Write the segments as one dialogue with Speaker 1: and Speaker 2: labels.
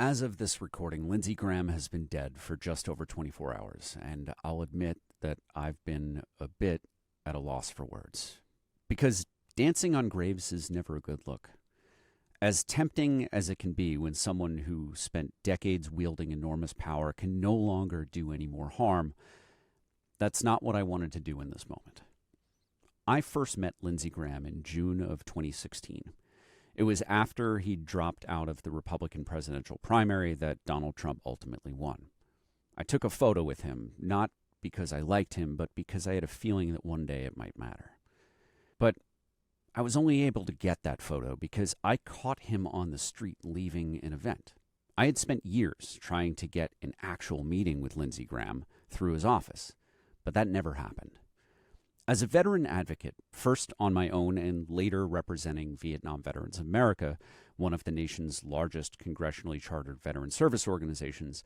Speaker 1: As of this recording, Lindsey Graham has been dead for just over 24 hours, and I'll admit that I've been a bit at a loss for words. Because dancing on graves is never a good look. As tempting as it can be when someone who spent decades wielding enormous power can no longer do any more harm, that's not what I wanted to do in this moment. I first met Lindsey Graham in June of 2016. It was after he'd dropped out of the Republican presidential primary that Donald Trump ultimately won. I took a photo with him, not because I liked him, but because I had a feeling that one day it might matter. But I was only able to get that photo because I caught him on the street leaving an event. I had spent years trying to get an actual meeting with Lindsey Graham through his office, but that never happened. As a veteran advocate, first on my own and later representing Vietnam Veterans of America, one of the nation's largest congressionally chartered veteran service organizations,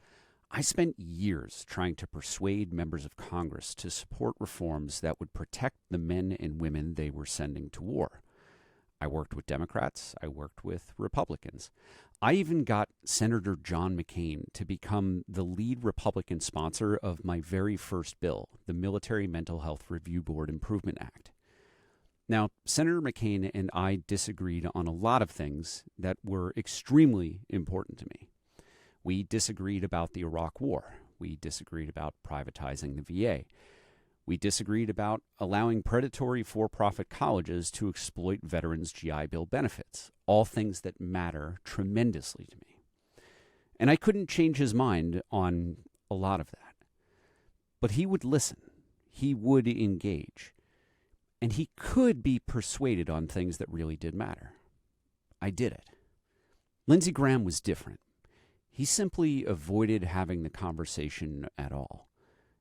Speaker 1: I spent years trying to persuade members of Congress to support reforms that would protect the men and women they were sending to war. I worked with Democrats. I worked with Republicans. I even got Senator John McCain to become the lead Republican sponsor of my very first bill, the Military Mental Health Review Board Improvement Act. Now, Senator McCain and I disagreed on a lot of things that were extremely important to me. We disagreed about the Iraq War. We disagreed about privatizing the VA. We disagreed about allowing predatory for-profit colleges to exploit veterans' GI Bill benefits, all things that matter tremendously to me. And I couldn't change his mind on a lot of that. But he would listen. He would engage. And he could be persuaded on things that really did matter. I did it. Lindsey Graham was different. He simply avoided having the conversation at all.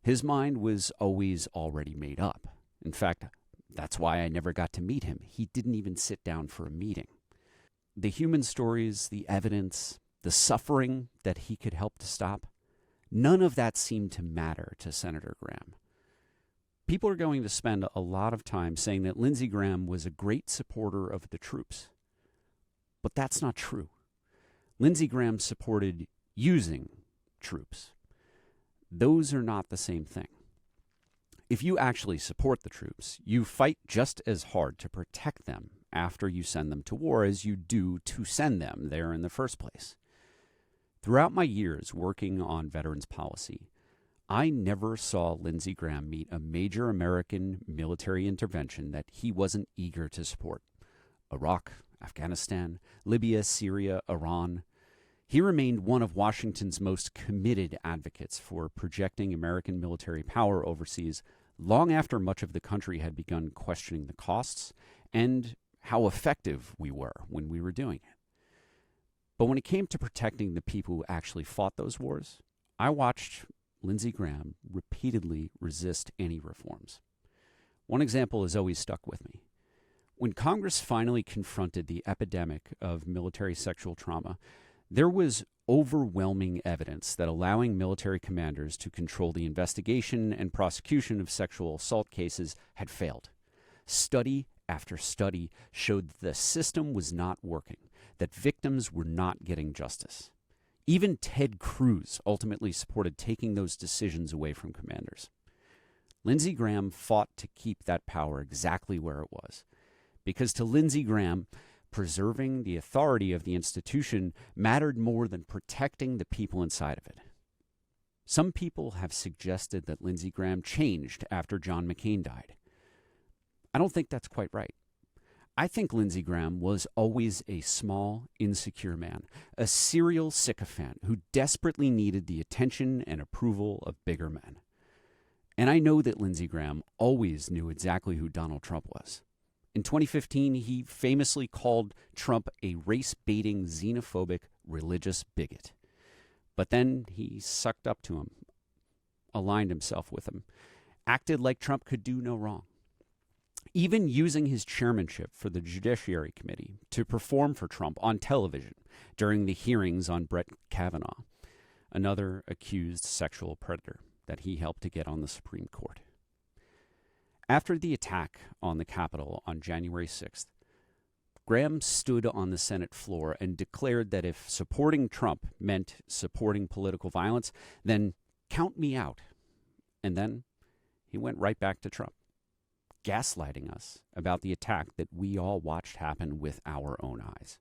Speaker 1: His mind was always already made up. In fact, that's why I never got to meet him. He didn't even sit down for a meeting. The human stories, the evidence, the suffering that he could help to stop, none of that seemed to matter to Senator Graham. People are going to spend a lot of time saying that Lindsey Graham was a great supporter of the troops. But that's not true. Lindsey Graham supported using troops. Those are not the same thing. If you actually support the troops, you fight just as hard to protect them after you send them to war as you do to send them there in the first place. Throughout my years working on veterans policy, I never saw Lindsey Graham meet a major American military intervention that he wasn't eager to support. Iraq, Afghanistan, Libya, Syria, Iran. He remained one of Washington's most committed advocates for projecting American military power overseas long after much of the country had begun questioning the costs and how effective we were when we were doing it. But when it came to protecting the people who actually fought those wars, I watched Lindsey Graham repeatedly resist any reforms. One example has always stuck with me. When Congress finally confronted the epidemic of military sexual trauma, there was overwhelming evidence that allowing military commanders to control the investigation and prosecution of sexual assault cases had failed. Study after study showed that the system was not working, that victims were not getting justice. Even Ted Cruz ultimately supported taking those decisions away from commanders. Lindsey Graham fought to keep that power exactly where it was, because to Lindsey Graham, preserving the authority of the institution mattered more than protecting the people inside of it. Some people have suggested that Lindsey Graham changed after John McCain died. I don't think that's quite right. I think Lindsey Graham was always a small, insecure man, a serial sycophant who desperately needed the attention and approval of bigger men. And I know that Lindsey Graham always knew exactly who Donald Trump was. In 2015, he famously called Trump a race-baiting, xenophobic, religious bigot. But then he sucked up to him, aligned himself with him, acted like Trump could do no wrong. Even using his chairmanship for the Judiciary Committee to perform for Trump on television during the hearings on Brett Kavanaugh, another accused sexual predator that he helped to get on the Supreme Court. After the attack on the Capitol on January 6th, Graham stood on the Senate floor and declared that if supporting Trump meant supporting political violence, then count me out. And then he went right back to Trump, gaslighting us about the attack that we all watched happen with our own eyes.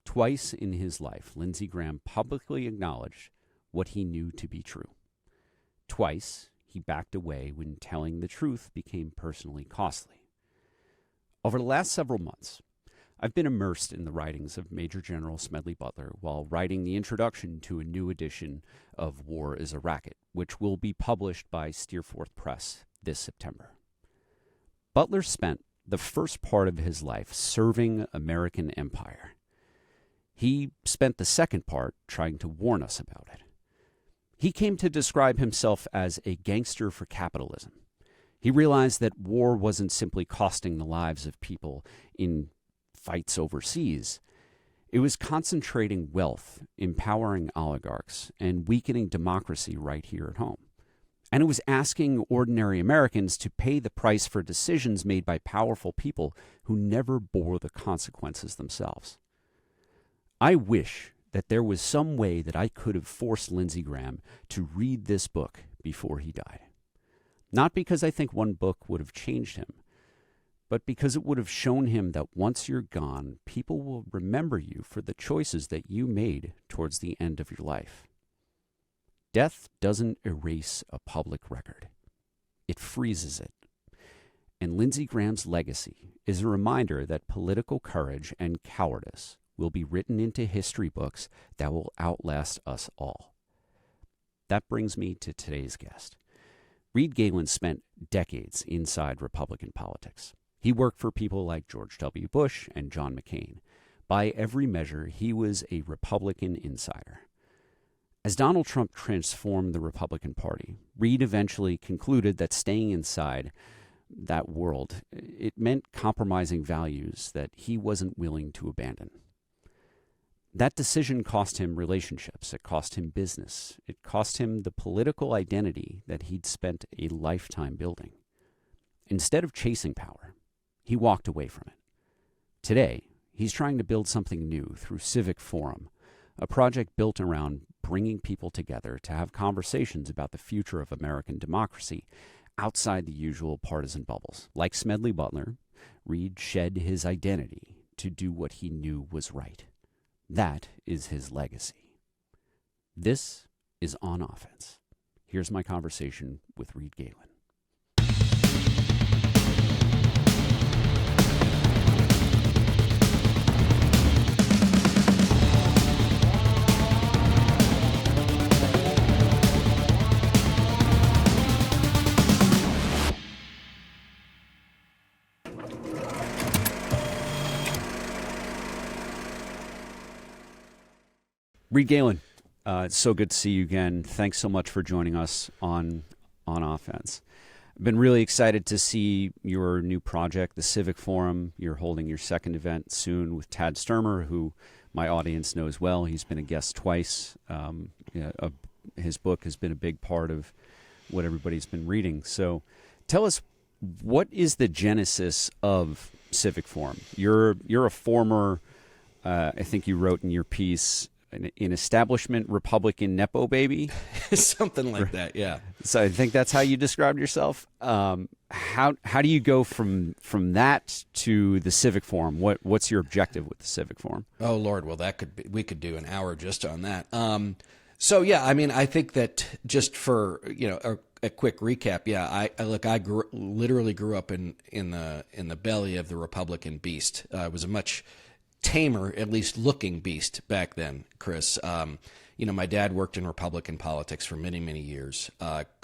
Speaker 1: Twice in his life, Lindsey Graham publicly acknowledged what he knew to be true. Twice, he backed away when telling the truth became personally costly. Over the last several months, I've been immersed in the writings of Major General Smedley Butler while writing the introduction to a new edition of War is a Racket, which will be published by Steerforth Press this September. Butler spent the first part of his life serving American empire. He spent the second part trying to warn us about it. He came to describe himself as a gangster for capitalism. He realized that war wasn't simply costing the lives of people in fights overseas. It was concentrating wealth, empowering oligarchs, and weakening democracy right here at home. And it was asking ordinary Americans to pay the price for decisions made by powerful people who never bore the consequences themselves. I wish that there was some way that I could have forced Lindsey Graham to read this book before he died. Not because I think one book would have changed him, but because it would have shown him that once you're gone, people will remember you for the choices that you made towards the end of your life. Death doesn't erase a public record. It freezes it. And Lindsey Graham's legacy is a reminder that political courage and cowardice will be written into history books that will outlast us all. That brings me to today's guest. Reed Galen spent decades inside Republican politics. He worked for people like George W. Bush and John McCain. By every measure, he was a Republican insider. As Donald Trump transformed the Republican Party, Reed eventually concluded that staying inside that world, it meant compromising values that he wasn't willing to abandon. That decision cost him relationships. It cost him business. It cost him the political identity that he'd spent a lifetime building. Instead of chasing power, he walked away from it. Today, he's trying to build something new through Civic Forum, a project built around bringing people together to have conversations about the future of American democracy outside the usual partisan bubbles. Like Smedley Butler, Reed shed his identity to do what he knew was right. That is his legacy. This is On Offense. Here's my conversation with Reed Galen. Reed Galen, it's so good to see you again. Thanks so much for joining us on Offense. I've been really excited to see your new project, the Civic Forum. You're holding your second event soon with Tad Sturmer, who my audience knows well. He's been a guest twice. His book has been a big part of what everybody's been reading. So tell us, what is the genesis of Civic Forum? You're a former, I think you wrote in your piece, an establishment Republican Nepo baby?
Speaker 2: Something like that, yeah.
Speaker 1: So I think that's how you described yourself. How do you go from that to the Civic Forum? What's your objective with the Civic Forum?
Speaker 2: Oh, Lord, well, we could do an hour just on that. So, yeah, I mean, I think that just for, a quick recap, yeah, I literally grew up in the belly of the Republican beast. I was a much tamer, at least looking beast back then, Chris. My dad worked in Republican politics for many, many years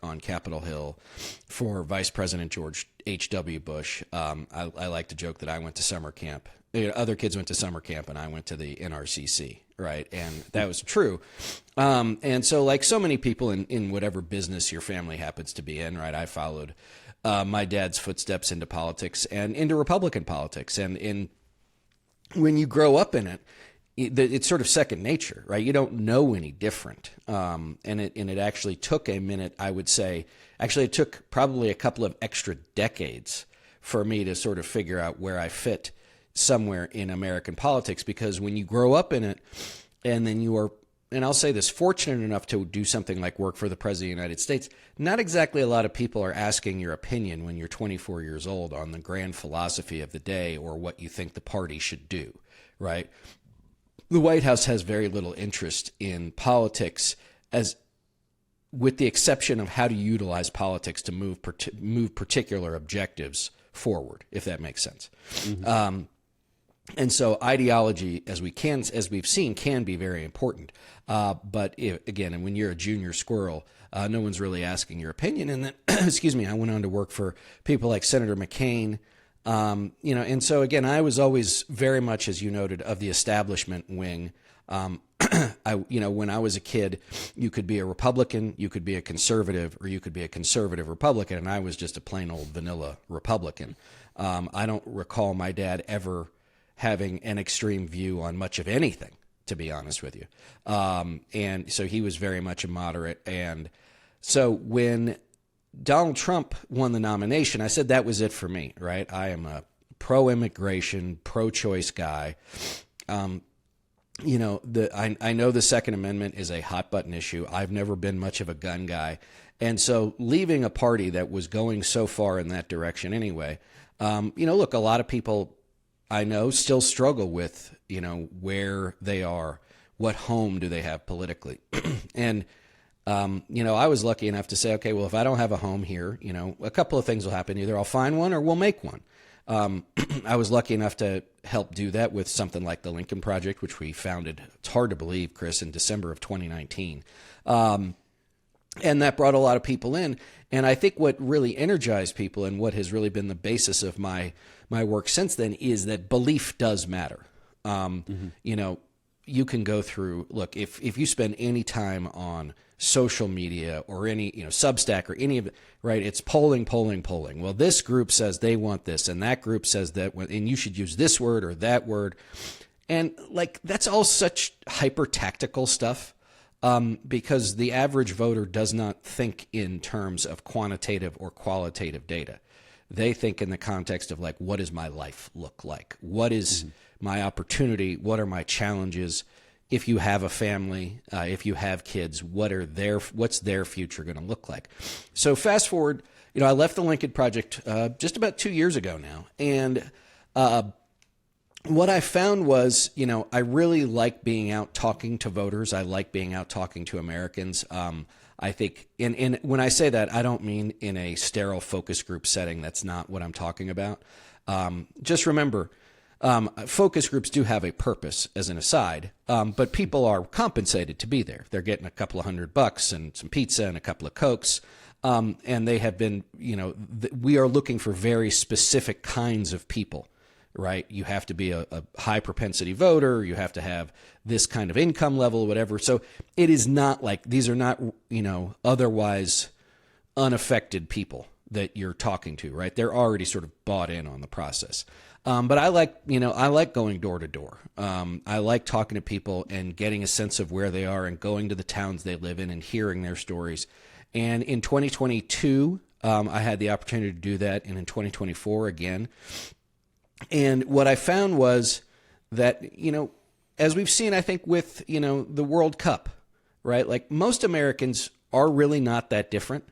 Speaker 2: on Capitol Hill for Vice President George H.W. Bush. I like to joke that I went to summer camp. Other kids went to summer camp, and I went to the NRCC, right? And that was true. And so, like so many people in whatever business your family happens to be in, right, I followed my dad's footsteps into politics and into Republican politics. And when you grow up in it, it's sort of second nature, right? You don't know any different. And it actually took a minute, I would say. Actually, it took probably a couple of extra decades for me to sort of figure out where I fit somewhere in American politics, because when you grow up in it and then you are, and I'll say this, fortunate enough to do something like work for the President of the United States, not exactly a lot of people are asking your opinion when you're 24 years old on the grand philosophy of the day or what you think the party should do, right? The White House has very little interest in politics, as with the exception of how to utilize politics to move particular objectives forward, if that makes sense. Mm-hmm. And so ideology, as we've seen, can be very important. But again, and when you're a junior squirrel, no one's really asking your opinion. And then, excuse me, I went on to work for people like Senator McCain. And so again, I was always very much, as you noted, of the establishment wing. When I was a kid, you could be a Republican, you could be a conservative, or you could be a conservative Republican, and I was just a plain old vanilla Republican. I don't recall my dad ever having an extreme view on much of anything, to be honest with you. And so he was very much a moderate. And so when Donald Trump won the nomination, I said that was it for me, right? I am a pro-immigration, pro-choice guy. I know the Second Amendment is a hot button issue. I've never been much of a gun guy. And so leaving a party that was going so far in that direction anyway, look, a lot of people I know still struggle with, where they are, what home do they have politically. And, I was lucky enough to say, okay, well, if I don't have a home here, a couple of things will happen. Either I'll find one or we'll make one. I was lucky enough to help do that with something like the Lincoln Project, which we founded, it's hard to believe, Chris, in December of 2019. And that brought a lot of people in. And I think what really energized people and what has really been the basis of my work since then is that belief does matter. You can go through, look, if you spend any time on social media or any, Substack or any of it, right, it's polling. Well, this group says they want this and that group says that, and you should use this word or that word. And that's all such hyper tactical stuff. Because the average voter does not think in terms of quantitative or qualitative data. They think in the context of what does my life look like? What is my opportunity? What are my challenges? If you have a family, if you have kids, what's their future going to look like? So fast forward, I left the Lincoln Project just about 2 years ago now, and what I found was, I really like being out talking to voters. I like being out talking to Americans. I think, and when I say that, I don't mean in a sterile focus group setting. That's not what I'm talking about. Just remember, focus groups do have a purpose, as an aside, but people are compensated to be there. They're getting a couple of $100 and some pizza and a couple of Cokes. And they have been, we are looking for very specific kinds of people. Right? You have to be a high propensity voter. You have to have this kind of income level, whatever. So it is not like these are not, otherwise unaffected people that you're talking to, right? They're already sort of bought in on the process. But I like going door to door. I like talking to people and getting a sense of where they are and going to the towns they live in and hearing their stories. And in 2022, I had the opportunity to do that. And in 2024 again. And what I found was that, as we've seen, I think with, the World Cup, right? Most Americans are really not that different.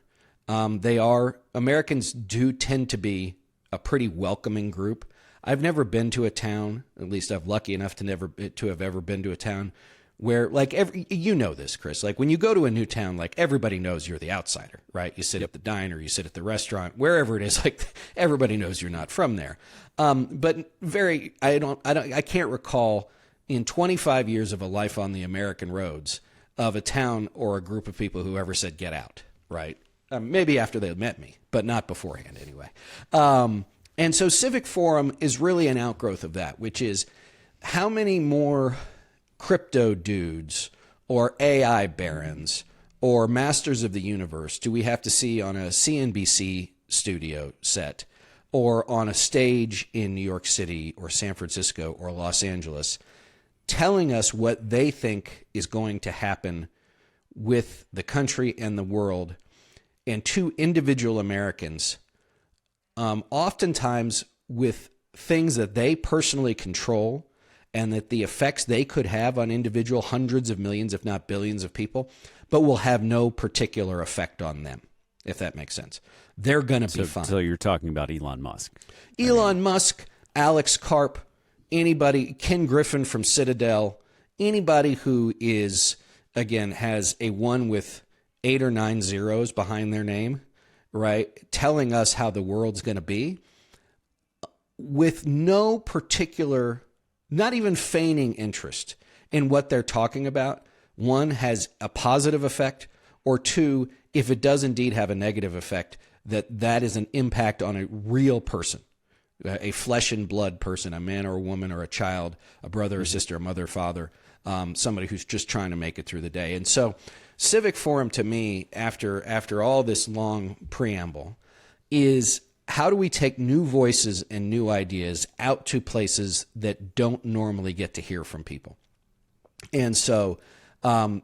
Speaker 2: Americans do tend to be a pretty welcoming group. I've never been to a town, at least I'm lucky enough to have ever been to a town where this, Chris, when you go to a new town, everybody knows you're the outsider, right? You sit at the diner, you sit at the restaurant, wherever it is, everybody knows you're not from there. But I can't recall in 25 years of a life on the American roads of a town or a group of people who ever said, get out, right? Maybe after they met me, but not beforehand anyway. And so Civic Forum is really an outgrowth of that, which is how many more crypto dudes or AI barons or masters of the universe do we have to see on a CNBC studio set or on a stage in New York City or San Francisco or Los Angeles telling us what they think is going to happen with the country and the world, and to individual Americans, oftentimes with things that they personally control and that the effects they could have on individual hundreds of millions, if not billions of people, but will have no particular effect on them, if that makes sense. They're going to be fine.
Speaker 1: So you're talking about Elon Musk.
Speaker 2: Elon Musk, Alex Karp, anybody, Ken Griffin from Citadel, anybody who is, again, has a one with 8 or 9 zeros behind their name, right, telling us how the world's going to be, with no particular, not even feigning interest in what they're talking about, one, has a positive effect, or two, if it does indeed have a negative effect, that is an impact on a real person, a flesh and blood person, a man or a woman or a child, a brother or sister, a mother or father, somebody who's just trying to make it through the day. And so Civic Forum, to me, after all this long preamble, is how do we take new voices and new ideas out to places that don't normally get to hear from people? And so, I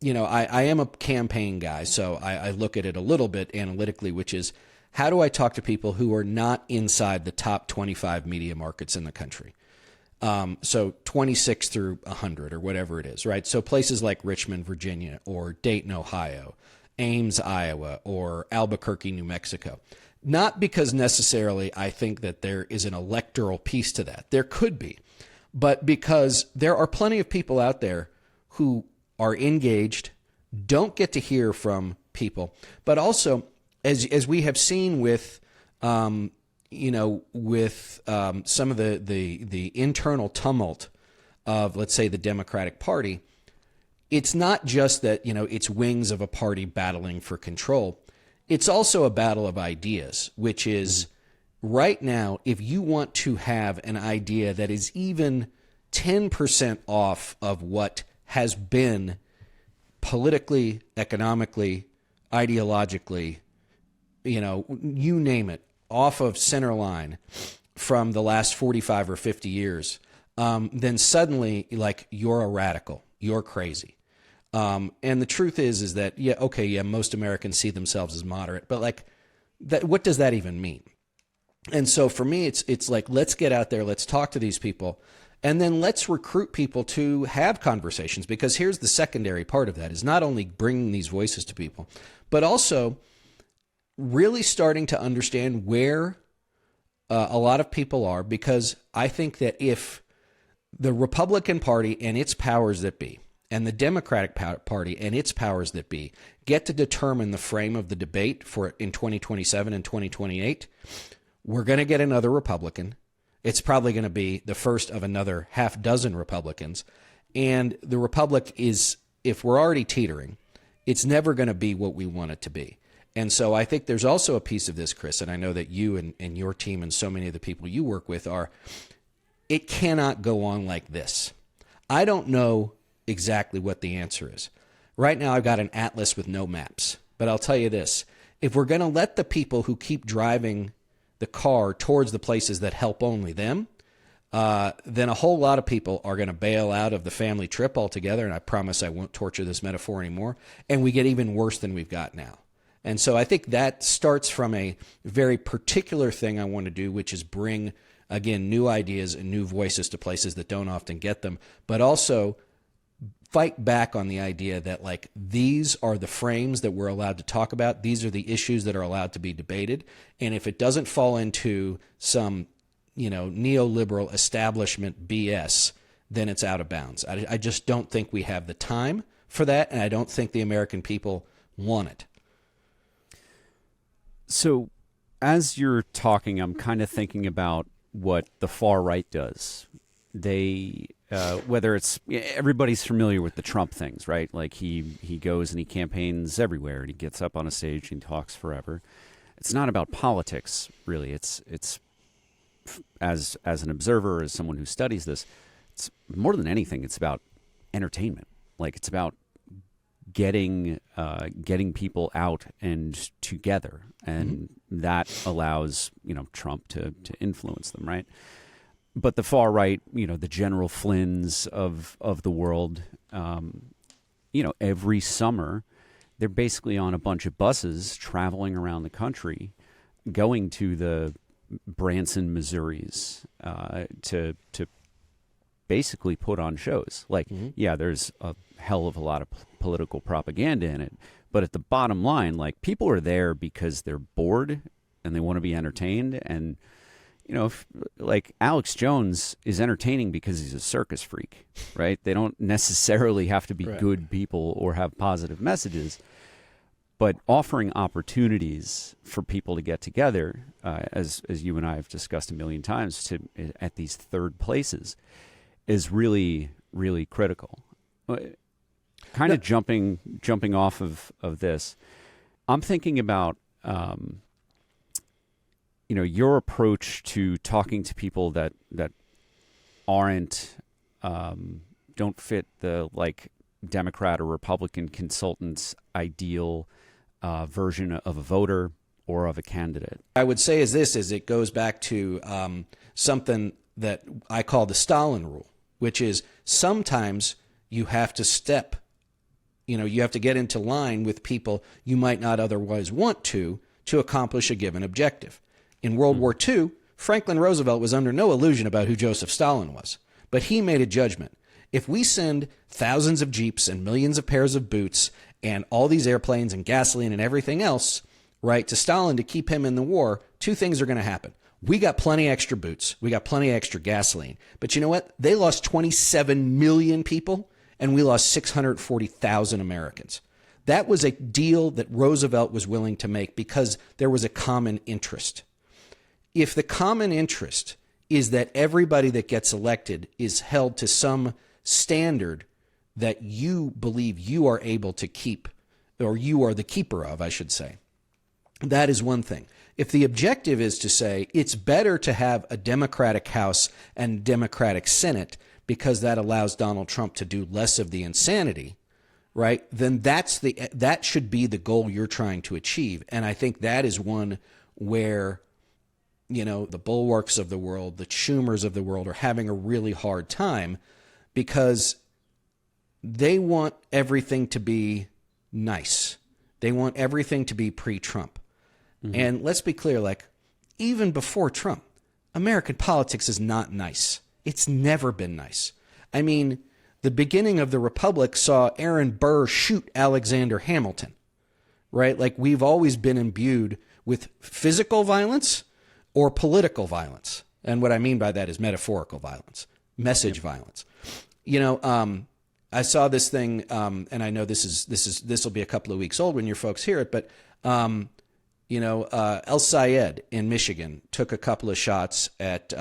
Speaker 2: am a campaign guy, so I look at it a little bit analytically, which is how do I talk to people who are not inside the top 25 media markets in the country? So 26 through 100 or whatever it is, right? So places like Richmond, Virginia, or Dayton, Ohio, Ames, Iowa, or Albuquerque, New Mexico. Not because necessarily I think that there is an electoral piece to that. There could be, but because there are plenty of people out there who are engaged, don't get to hear from people, but also, as we have seen with, some of the internal tumult of, let's say, the Democratic Party, it's not just that, it's wings of a party battling for control. It's also a battle of ideas, which is right now, if you want to have an idea that is even 10% off of what has been politically, economically, ideologically, you name it, off of center line from the last 45 or 50 years, then suddenly, like, you're a radical, you're crazy. And the truth is that, most Americans see themselves as moderate, but like, that, what does that even mean? And so for me, it's like, let's get out there, let's talk to these people, and then let's recruit people to have conversations, because here's the secondary part of that, is not only bringing these voices to people, but also really starting to understand where a lot of people are, because I think that if the Republican Party and its powers that be, and the Democratic Party and its powers that be, get to determine the frame of the debate for in 2027 and 2028, we're going to get another Republican. It's probably going to be the first of another half dozen Republicans. And the Republic is, if we're already teetering, it's never going to be what we want it to be. And so I think there's also a piece of this, Chris, and I know that you and your team and so many of the people you work with it cannot go on like this. I don't know exactly what the answer is. Right now I've got an atlas with no maps, but I'll tell you this. If we're going to let the people who keep driving the car towards the places that help only them, then a whole lot of people are going to bail out of the family trip altogether, and I promise I won't torture this metaphor anymore, and we get even worse than we've got now. And so I think that starts from a very particular thing I want to do, which is bring, again, new ideas and new voices to places that don't often get them, but also fight back on the idea that, like, these are the frames that we're allowed to talk about. These are the issues that are allowed to be debated. And if it doesn't fall into some, neoliberal establishment BS, then it's out of bounds. I just don't think we have the time for that, and I don't think the American people want it.
Speaker 1: So as you're talking, I'm kind of thinking about what the far right does. They, whether it's, everybody's familiar with the Trump things, right? Like he goes and he campaigns everywhere and he gets up on a stage and talks forever. It's not about politics, really. It's as an observer, as someone who studies this, it's more than anything, it's about entertainment. Like, it's about getting people out and together, and that allows Trump to influence them, right? But the far right, the General Flynns of the world, every summer they're basically on a bunch of buses traveling around the country, going to the Branson, Missouris, to basically put on shows. Like, yeah, there's a hell of a lot of political propaganda in it, but at the bottom line, like, people are there because they're bored and they want to be entertained. And, you know, like, Alex Jones is entertaining because he's a circus freak, right? They don't necessarily have to be good people or have positive messages, but offering opportunities for people to get together, as you and I have discussed a million times, at these third places, is really, really critical. Kind of jumping off of this, I'm thinking about your approach to talking to people that aren't don't fit the, like, Democrat or Republican consultant's ideal version of a voter or of a candidate.
Speaker 2: I would say is it goes back to something that I call the Stalin rule, which is sometimes you have to you have to get into line with people you might not otherwise want to accomplish a given objective. In World War II, Franklin Roosevelt was under no illusion about who Joseph Stalin was, but he made a judgment. If we send thousands of jeeps and millions of pairs of boots and all these airplanes and gasoline and everything else, right, to Stalin to keep him in the war, two things are going to happen. We got plenty extra boots. We got plenty extra gasoline. But you know what? They lost 27 million people, and we lost 640,000 Americans. That was a deal that Roosevelt was willing to make because there was a common interest. If the common interest is that everybody that gets elected is held to some standard that you believe you are able to keep, or you are the keeper of, I should say, that is one thing. If the objective is to say it's better to have a Democratic House and Democratic Senate because that allows Donald Trump to do less of the insanity, right, then that should be the goal you're trying to achieve. And I think that is one where, the Bulwarks of the world, the Schumers of the world are having a really hard time because they want everything to be nice. They want everything to be pre-Trump. And let's be clear, like, even before Trump, American politics is not nice. It's never been nice. I mean, the beginning of the Republic saw Aaron Burr shoot Alexander Hamilton, right? Like, we've always been imbued with physical violence or political violence. And what I mean by that is metaphorical violence, message violence. I saw this thing, and I know this will be a couple of weeks old when your folks hear it, but El Sayed in Michigan took a couple of shots at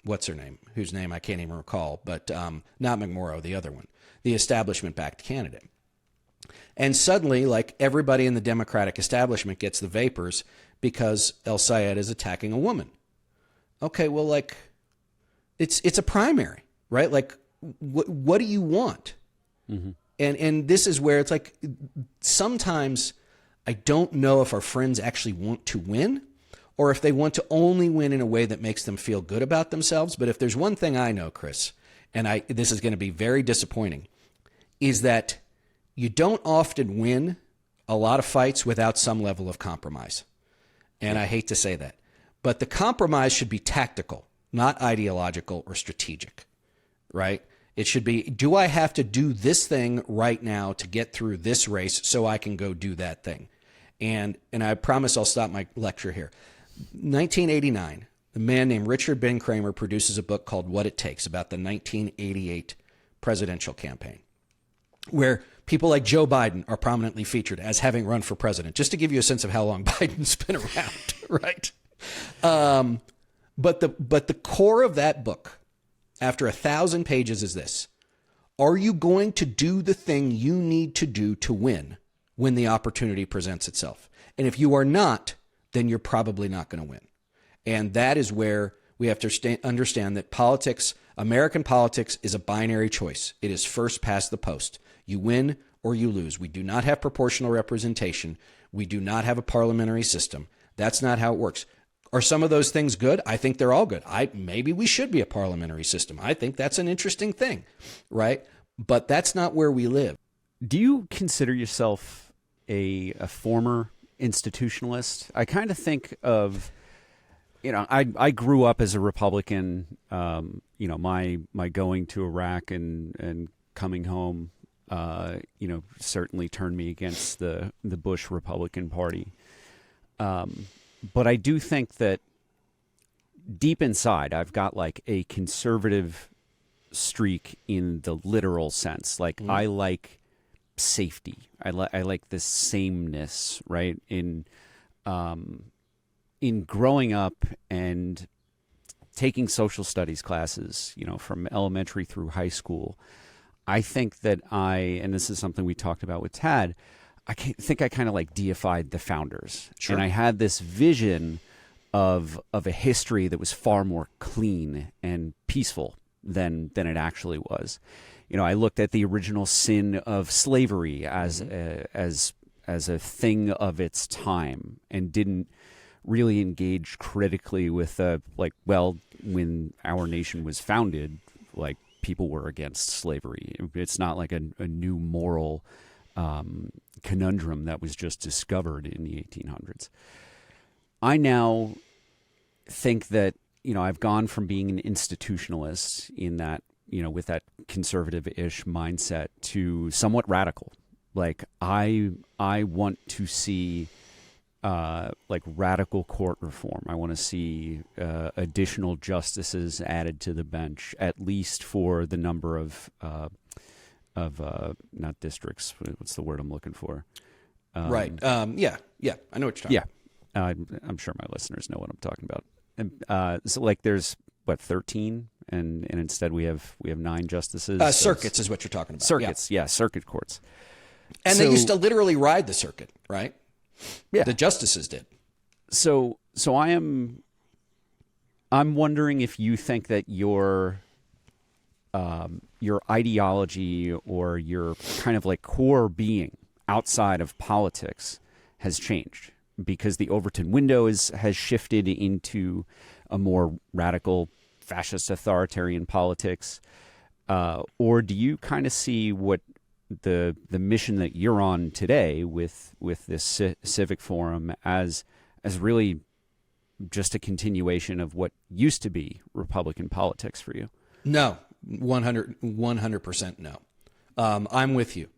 Speaker 2: what's her name, whose name I can't even recall, but not McMorrow, the other one, the establishment-backed candidate. And suddenly, like, everybody in the Democratic establishment gets the vapors because El Sayed is attacking a woman. Okay, well, like, it's a primary, right? Like, what do you want? And this is where it's like, sometimes I don't know if our friends actually want to win or if they want to only win in a way that makes them feel good about themselves. But if there's one thing I know, Chris, and this is going to be very disappointing, is that you don't often win a lot of fights without some level of compromise. And I hate to say that, but the compromise should be tactical, not ideological or strategic, right? It should be, do I have to do this thing right now to get through this race so I can go do that thing? And I promise I'll stop my lecture here. 1989, a man named Richard Ben Kramer produces a book called What It Takes about the 1988 presidential campaign, where people like Joe Biden are prominently featured as having run for president, just to give you a sense of how long Biden's been around, right? But the core of that book, after 1,000 pages, is this: are you going to do the thing you need to do to win when the opportunity presents itself? And if you are not, then you're probably not going to win. And that is where we have to understand that politics, American politics, is a binary choice. It is first past the post. You win or you lose. We do not have proportional representation. We do not have a parliamentary system. That's not how it works. Are some of those things good? I think they're all good. Maybe we should be a parliamentary system. I think that's an interesting thing, right? But that's not where we live.
Speaker 1: Do you consider yourself a former institutionalist? I kind of think of I grew up as a Republican. My going to Iraq and coming home, certainly turned me against the Bush Republican Party. But I do think that deep inside, I've got like a conservative streak in the literal sense. Like I like safety. I like the sameness, right? In growing up and taking social studies classes, from elementary through high school, I think that and this is something we talked about with Tad, I think I kind of like deified the founders.
Speaker 2: Sure.
Speaker 1: And I had this vision of a history that was far more clean and peaceful than it actually was. I looked at the original sin of slavery as a thing of its time and didn't really engage critically with when our nation was founded, like people were against slavery. It's not like a new moral conundrum that was just discovered in the 1800s. I now think that, I've gone from being an institutionalist in that, with that conservative-ish mindset to somewhat radical. Like I want to see radical court reform. I want to see additional justices added to the bench, at least for the number of not districts. What's the word I'm looking for?
Speaker 2: Right. Yeah. I know what you're talking about.
Speaker 1: I'm sure my listeners know what I'm talking about. And so like there's 13, and instead we have 9 justices.
Speaker 2: Circuits is what you're talking about.
Speaker 1: Circuits, yeah, circuit courts.
Speaker 2: And they used to literally ride the circuit, right?
Speaker 1: Yeah,
Speaker 2: the justices did.
Speaker 1: So I'm wondering if you think that your ideology or your kind of like core being outside of politics has changed because the Overton window has shifted into a more radical fascist authoritarian politics, or do you kind of see what the mission that you're on today with this Civic Forum as really just a continuation of what used to be Republican politics for you?
Speaker 2: No, 100% no. I'm with you.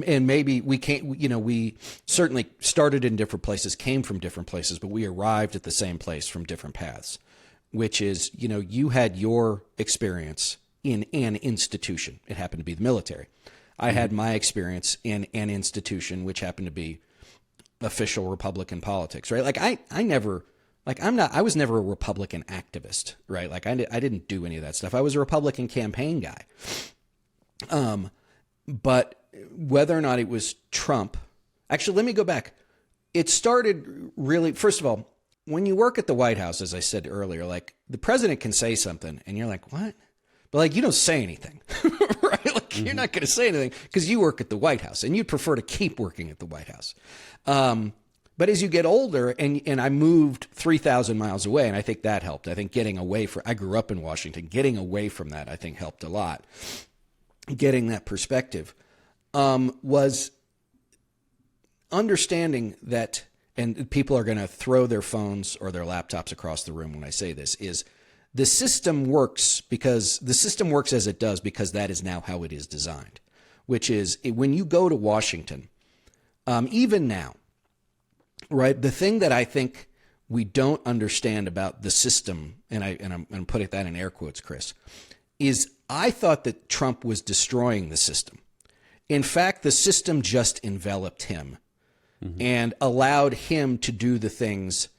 Speaker 2: And maybe we can't, we certainly started in different places, came from different places, but we arrived at the same place from different paths, which is, you had your experience in an institution. It happened to be the military. I had my experience in an institution, which happened to be official Republican politics, right? Like I was never a Republican activist, right? Like I didn't do any of that stuff. I was a Republican campaign guy. But whether or not it was Trump, actually, let me go back. It started really, first of all, when you work at the White House, as I said earlier, like the president can say something and you're like, what? But like, you don't say anything, right? Like you're not going to say anything because you work at the White House and you'd prefer to keep working at the White House. But as you get older, and I moved 3,000 miles away, and I think that helped. I think getting away I grew up in Washington. Getting away from that, I think, helped a lot. Getting that perspective was understanding that, and people are going to throw their phones or their laptops across the room when I say this, is the system works as it does because that is now how it is designed, which is when you go to Washington, even now, right? The thing that I think we don't understand about the system, and I'm putting that in air quotes, Chris, is I thought that Trump was destroying the system. In fact, the system just enveloped him and allowed him to do the things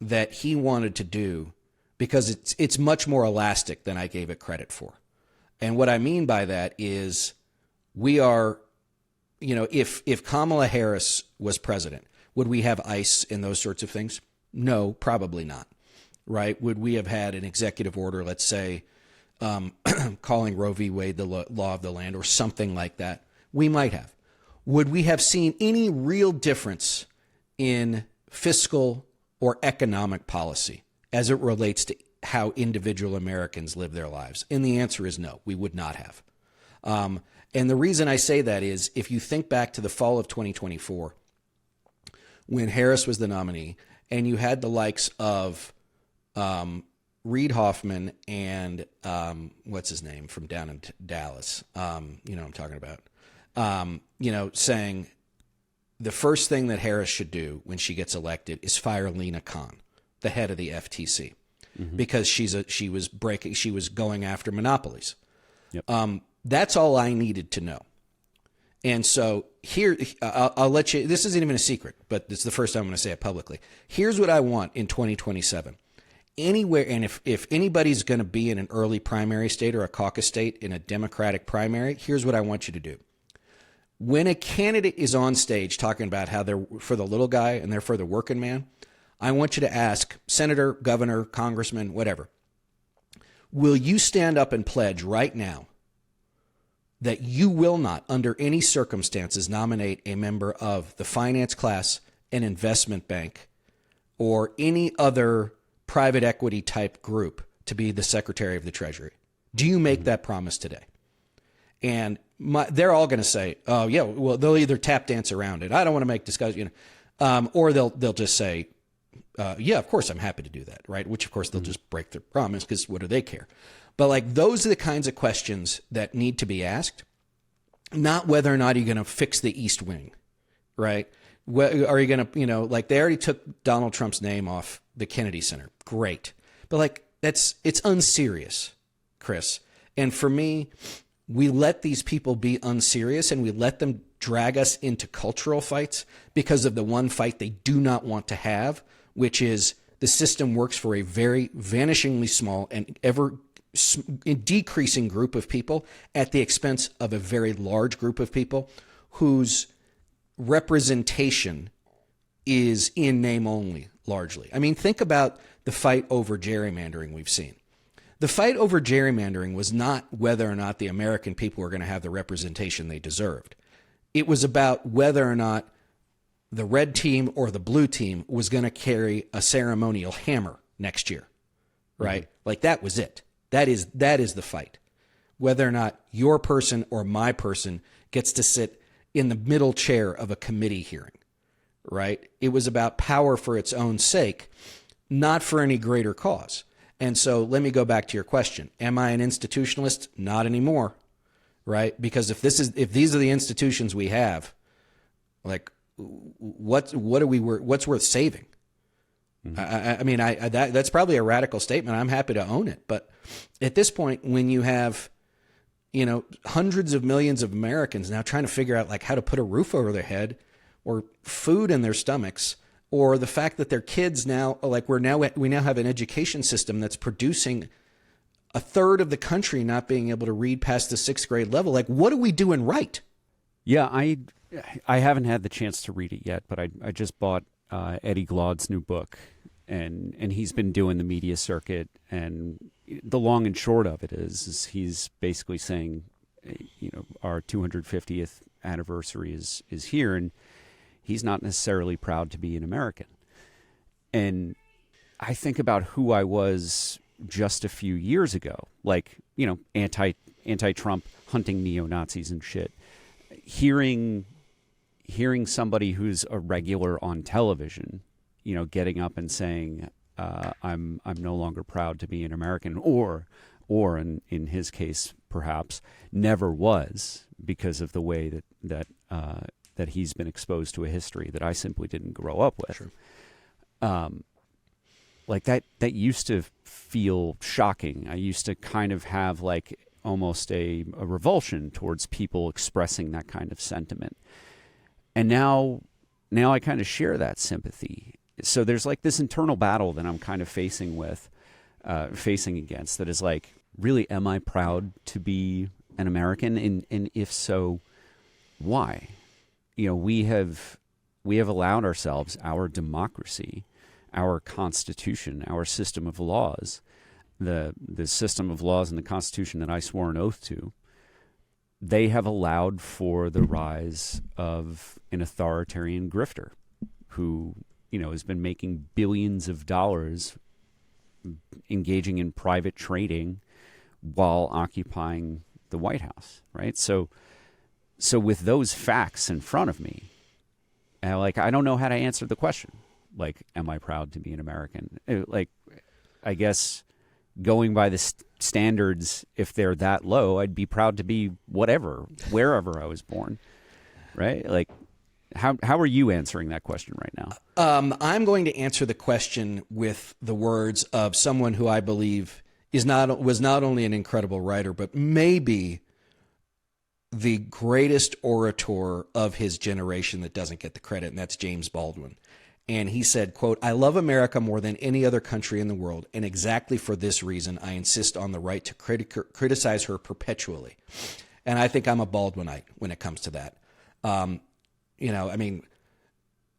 Speaker 2: that he wanted to do because it's much more elastic than I gave it credit for. And what I mean by that is we are, if Kamala Harris was president, would we have ICE and those sorts of things? No, probably not, right? Would we have had an executive order, let's say, calling Roe v. Wade the law of the land or something like that? We might have. Would we have seen any real difference in fiscal or economic policy as it relates to how individual Americans live their lives? And the answer is no, we would not have. And the reason I say that is if you think back to the fall of 2024, when Harris was the nominee and you had the likes of Reid Hoffman and what's his name from down in Dallas, you know what I'm talking about, you know, saying the first thing that Harris should do when she gets elected is fire Lena Khan, the head of the FTC, because she was going after monopolies.
Speaker 1: Yep.
Speaker 2: That's all I needed to know. And so here, I'll let you, this isn't even a secret, but it's the first time I'm going to say it publicly. Here's what I want in 2027. Anywhere, and if anybody's going to be in an early primary state or a caucus state in a Democratic primary, here's what I want you to do. When a candidate is on stage talking about how they're for the little guy and they're for the working man, I want you to ask senator, governor, congressman, whatever, will you stand up and pledge right now that you will not, under any circumstances, nominate a member of the finance class, an investment bank, or any other private equity type group to be the Secretary of the Treasury? Do you make that promise today? And they're all going to say, "Oh yeah." Well, they'll either tap dance around it. I don't want to make discussion, or they'll just say, "Yeah, of course, I'm happy to do that." Right? Which, of course, they'll just break their promise because what do they care? But like those are the kinds of questions that need to be asked, not whether or not you're going to fix the East Wing, right? Are you going to, like they already took Donald Trump's name off the Kennedy Center. Great. But like it's unserious, Chris. And for me, we let these people be unserious and we let them drag us into cultural fights because of the one fight they do not want to have, which is the system works for a very vanishingly small and ever decreasing group of people at the expense of a very large group of people whose representation is in name only, largely. I mean, think about the fight over gerrymandering we've seen. The fight over gerrymandering was not whether or not the American people were going to have the representation they deserved. It was about whether or not the red team or the blue team was going to carry a ceremonial hammer next year, right? Like that was it. That is the fight. Whether or not your person or my person gets to sit in the middle chair of a committee hearing, right? It was about power for its own sake, not for any greater cause. And so let me go back to your question. Am I an institutionalist? Not anymore, right? Because if these are the institutions we have, like what's worth saving? I mean, that's probably a radical statement. I'm happy to own it. But at this point, when you have, hundreds of millions of Americans now trying to figure out like how to put a roof over their head or food in their stomachs, or the fact that their kids now, like we now have an education system that's producing a third of the country not being able to read past the 6th grade level. Like, what are we doing right?
Speaker 1: Yeah, I haven't had the chance to read it yet, but I just bought Eddie Glaude's new book, and he's been doing the media circuit, and the long and short of it is he's basically saying, our 250th anniversary is here, and he's not necessarily proud to be an American. And I think about who I was just a few years ago, like, anti-Trump, hunting neo-Nazis and shit. Hearing somebody who's a regular on television, getting up and saying, I'm no longer proud to be an American, or in his case, perhaps never was, because of the way that he's been exposed to a history that I simply didn't grow up with. Sure. Like that used to feel shocking. I used to kind of have like almost a revulsion towards people expressing that kind of sentiment. And now I kind of share that sympathy. So there's like this internal battle that I'm kind of facing against, that is like, really, am I proud to be an American? And if so, why? We have allowed ourselves, our democracy, our Constitution, our system of laws, the system of laws and the Constitution that I swore an oath to, they have allowed for the rise of an authoritarian grifter who, has been making billions of dollars engaging in private trading while occupying the White House, right? So with those facts in front of me, I don't know how to answer the question. like, am I proud to be an American? Like, I guess going by the standards, if they're that low, I'd be proud to be whatever, wherever I was born, right? Like, how are you answering that question right now?
Speaker 2: I'm going to answer the question with the words of someone who I believe was not only an incredible writer, but maybe the greatest orator of his generation that doesn't get the credit, and that's James Baldwin. And he said, quote, "I love America more than any other country in the world, and exactly for this reason, I insist on the right to criticize her perpetually." And I think I'm a Baldwinite when it comes to that.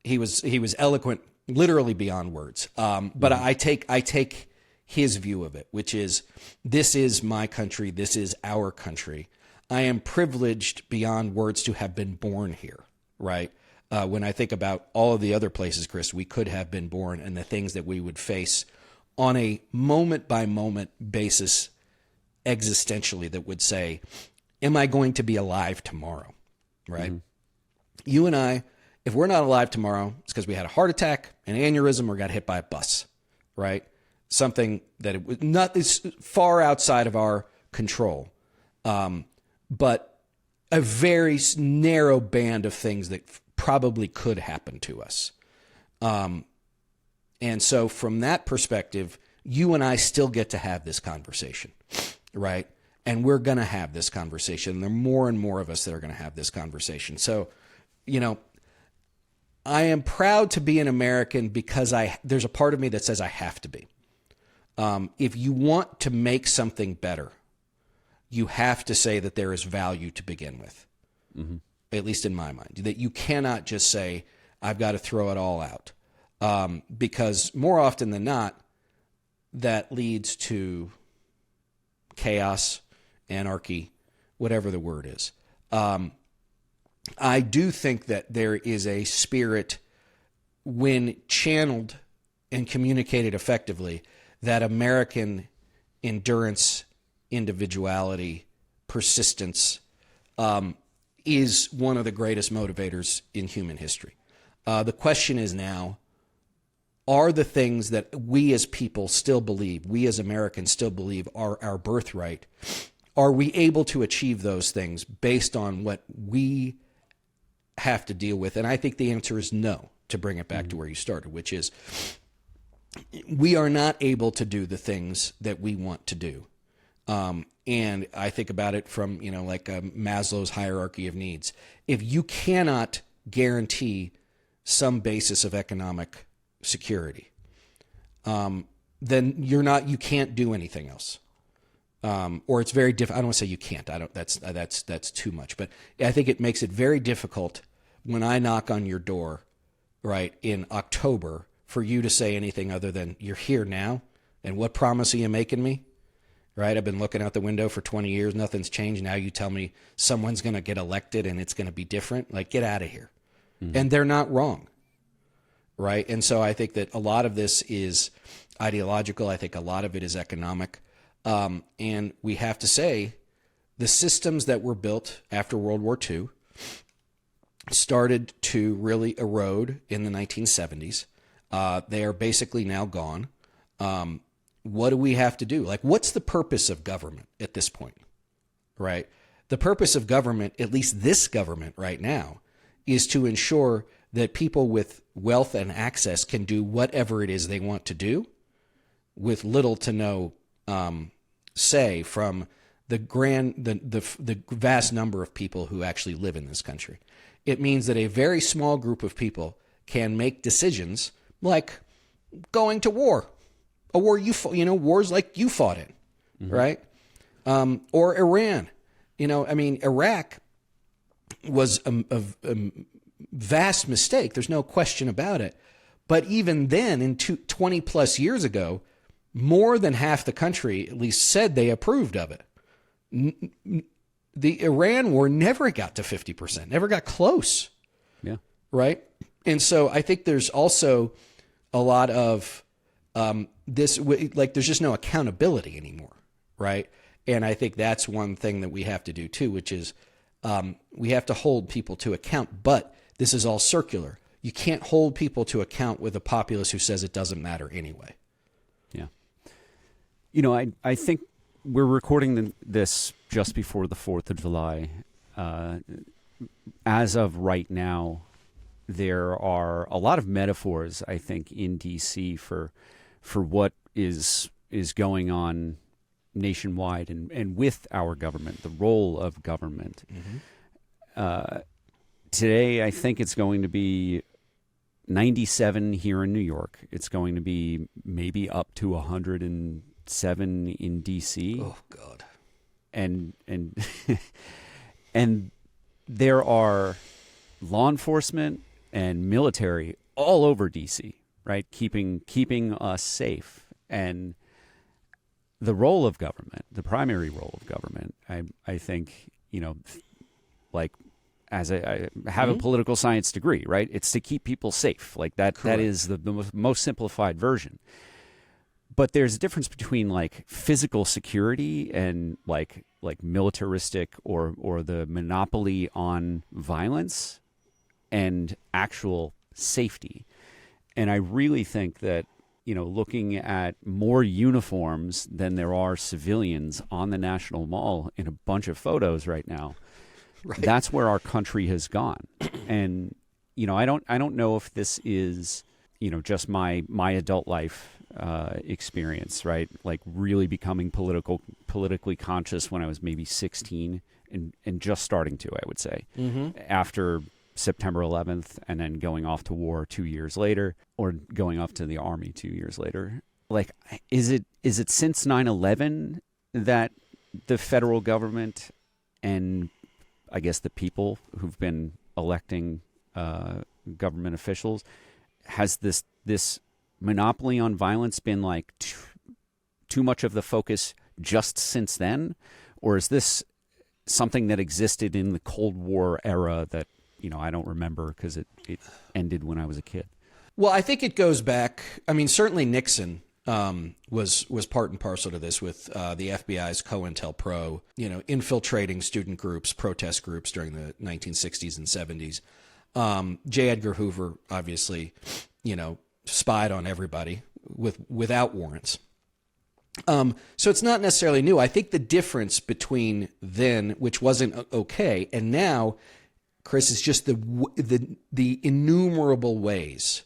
Speaker 2: He was eloquent, literally beyond words. But I take his view of it, which is, this is my country, this is our country. I am privileged beyond words to have been born here, right? When I think about all of the other places, Chris, we could have been born, and the things that we would face on a moment-by-moment basis existentially that would say, am I going to be alive tomorrow, right? Mm-hmm. You and I, if we're not alive tomorrow, it's because we had a heart attack, an aneurysm, or got hit by a bus, right? Something that it was not is far outside of our control, but a very narrow band of things that probably could happen to us. And so from that perspective, you and I still get to have this conversation, right? And we're going to have this conversation. There are more and more of us that are going to have this conversation. So, I am proud to be an American because there's a part of me that says I have to be. If you want to make something better, you have to say that there is value to begin with, mm-hmm. At least in my mind, that you cannot just say, I've got to throw it all out. Because more often than not, that leads to chaos, anarchy, whatever the word is. I do think that there is a spirit, when channeled and communicated effectively, that American endurance, individuality, persistence is one of the greatest motivators in human history. The question is now, are the things that we as people still believe, we as Americans still believe are our birthright, are we able to achieve those things based on what we have to deal with? And I think the answer is no, to bring it back to where you started, which is we are not able to do the things that we want to do. And I think about it from, Maslow's hierarchy of needs. If you cannot guarantee some basis of economic security, then you can't do anything else. Or it's very difficult. I don't want to say you can't. That's too much. But I think it makes it very difficult when I knock on your door, right, in October, for you to say anything other than, you're here now, and what promise are you making me? Right? I've been looking out the window for 20 years. Nothing's changed. Now you tell me someone's going to get elected and it's going to be different. Like, get out of here. Mm-hmm. And they're not wrong. Right? And so I think that a lot of this is ideological. I think a lot of it is economic. And we have to say the systems that were built after World War II started to really erode in the 1970s. They are basically now gone. What do we have to do? Like, what's the purpose of government at this point, right? The purpose of government, at least this government right now, is to ensure that people with wealth and access can do whatever it is they want to do with little to no say from the vast number of people who actually live in this country. It means that a very small group of people can make decisions like going to war. A war wars like you fought in, mm-hmm. right? Or Iran. Iraq was a vast mistake. There's no question about it. But even then, 20 plus years ago, more than half the country at least said they approved of it. The Iran war never got to 50%, never got close.
Speaker 1: Yeah.
Speaker 2: Right? And so I think there's also a lot of there's just no accountability anymore, right? And I think that's one thing that we have to do too, which is we have to hold people to account. But this is all circular. you can't hold people to account with a populace who says it doesn't matter anyway.
Speaker 1: Yeah. I think we're recording this just before the 4th of July. As of right now, there are a lot of metaphors, I think, in D.C. for what is going on nationwide and with our government, the role of government. Today, I think it's going to be 97 here in New York. It's going to be maybe up to 107 in D.C.
Speaker 2: Oh, God.
Speaker 1: And and there are law enforcement and military all over D.C., right? Keeping us safe. And the role of government, the primary role of government, I think, like, as I have a political science degree, right? It's to keep people safe. Like that.
Speaker 2: Correct.
Speaker 1: That is the most simplified version. But there's a difference between like physical security and like militaristic or the monopoly on violence and actual safety. And I really think that, looking at more uniforms than there are civilians on the National Mall in a bunch of photos right now, right. That's where our country has gone. And, I don't know if this is, just my adult life experience, right? Like really becoming politically conscious when I was maybe 16 and just starting to, I would say, after September 11th and then going off to war 2 years later, or going off to the army 2 years later. Like, is it since 9/11 that the federal government and I guess the people who've been electing government officials has this monopoly on violence been like too much of the focus just since then? Or is this something that existed in the Cold War era that, I don't remember because it ended when I was a kid?
Speaker 2: Well, I think it goes back. I mean, certainly Nixon was part and parcel to this with the FBI's COINTELPRO, infiltrating student groups, protest groups during the 1960s and 70s. J. Edgar Hoover, obviously, spied on everybody without warrants. So it's not necessarily new. I think the difference between then, which wasn't okay, and now, Chris, is just the innumerable ways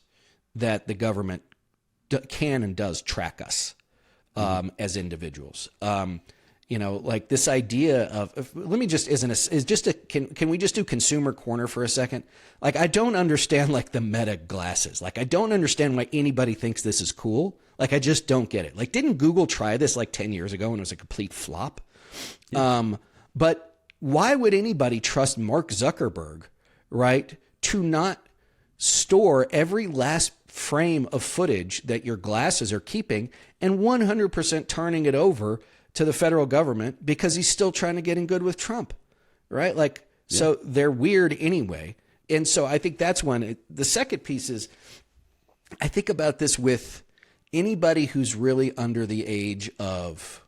Speaker 2: that the government can and does track us as individuals. Like this idea of let me just can we just do consumer corner for a second? Like, I don't understand like the Meta glasses. Like, I don't understand why anybody thinks this is cool. Like, I just don't get it. Like, didn't Google try this like 10 years ago and it was a complete flop? Yeah. But why would anybody trust Mark Zuckerberg, right, to not store every last frame of footage that your glasses are keeping and 100% turning it over to the federal government because he's still trying to get in good with Trump, right? Like, yeah. So they're weird anyway. And so I think that's one. The second piece is I think about this with anybody who's really under the age of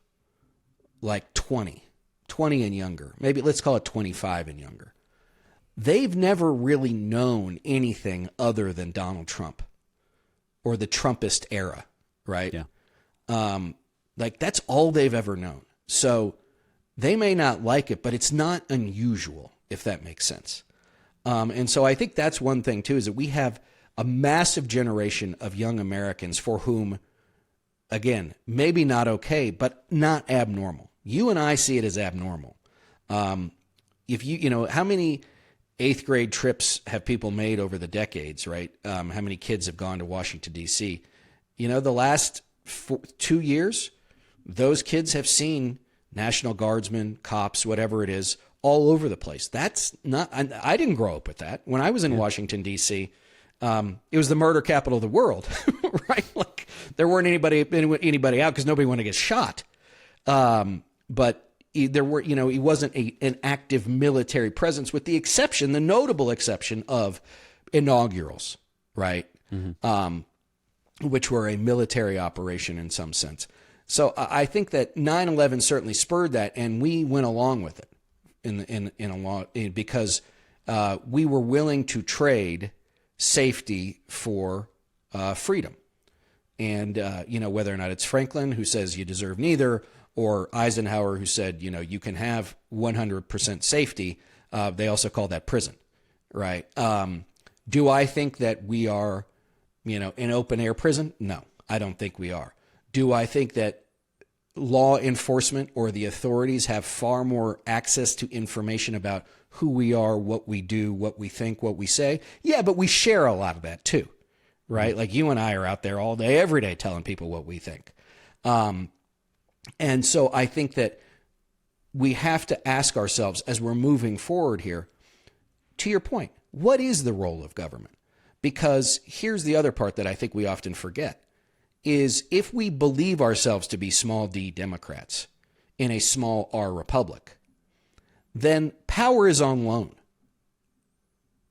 Speaker 2: like 20 and younger, maybe let's call it 25 and younger. They've never really known anything other than Donald Trump or the Trumpist era, right?
Speaker 1: Yeah.
Speaker 2: Like, that's all they've ever known. So they may not like it, but it's not unusual, if that makes sense. And so I think that's one thing, too, is that we have a massive generation of young Americans for whom, again, maybe not okay, but not abnormal. You and I see it as abnormal. If how many 8th grade trips have people made over the decades, right? How many kids have gone to Washington, D.C.? The last 2 years, those kids have seen National Guardsmen, cops, whatever it is, all over the place. That's not, I didn't grow up with that. When I was in Washington, D.C., it was the murder capital of the world, right? Like, there weren't anybody out because nobody wanted to get shot. But there were, he wasn't an active military presence, with the notable exception of inaugurals, right? Mm-hmm. Which were a military operation in some sense. So I think that 9/11 certainly spurred that, and we went along with it because we were willing to trade safety for freedom. And, whether or not it's Franklin who says you deserve neither, or Eisenhower who said, you can have 100% safety. They also call that prison, right? Do I think that we are, in open air prison? No, I don't think we are. Do I think that law enforcement or the authorities have far more access to information about who we are, what we do, what we think, what we say? Yeah, but we share a lot of that too, right? Like you and I are out there all day, every day telling people what we think. And so I think that we have to ask ourselves as we're moving forward here, to your point, what is the role of government? Because here's the other part that I think we often forget, is if we believe ourselves to be small d Democrats in a small r republic, then power is on loan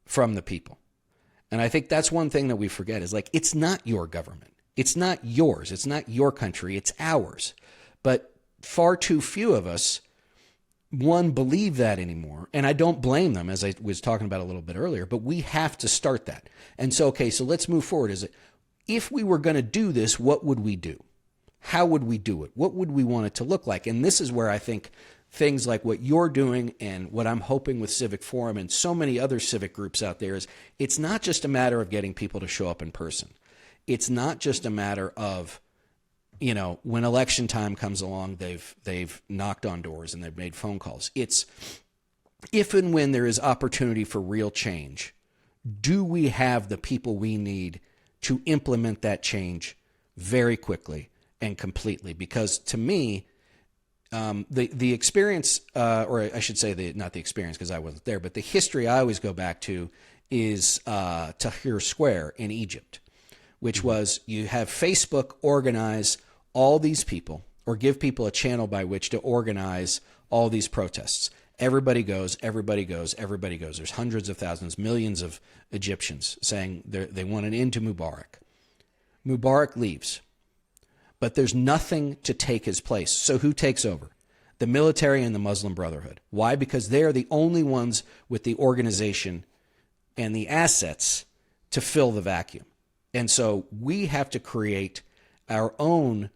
Speaker 2: from the people. And I think that's one thing that we forget is like, it's not your government. It's not yours. It's not your country. It's ours. But far too few of us, one, believe that anymore. And I don't blame them, as I was talking about a little bit earlier, but we have to start that. And so, okay, so let's move forward. If we were going to do this, what would we do? How would we do it? What would we want it to look like? And this is where I think things like what you're doing and what I'm hoping with Civic Forum and so many other civic groups out there is, it's not just a matter of getting people to show up in person. It's not just a matter of, when election time comes along, they've knocked on doors and they've made phone calls. It's if and when there is opportunity for real change, do we have the people we need to implement that change very quickly and completely? Because to me, the experience, or I should say not the experience because I wasn't there, but the history I always go back to is Tahrir Square in Egypt, which was you have Facebook organize all these people or give people a channel by which to organize all these protests. Everybody goes, everybody goes, everybody goes. There's hundreds of thousands, millions of Egyptians saying they want an end to Mubarak. Mubarak leaves, but there's nothing to take his place. So who takes over? The military and the Muslim Brotherhood. Why? Because they are the only ones with the organization and the assets to fill the vacuum. And so we have to create our own,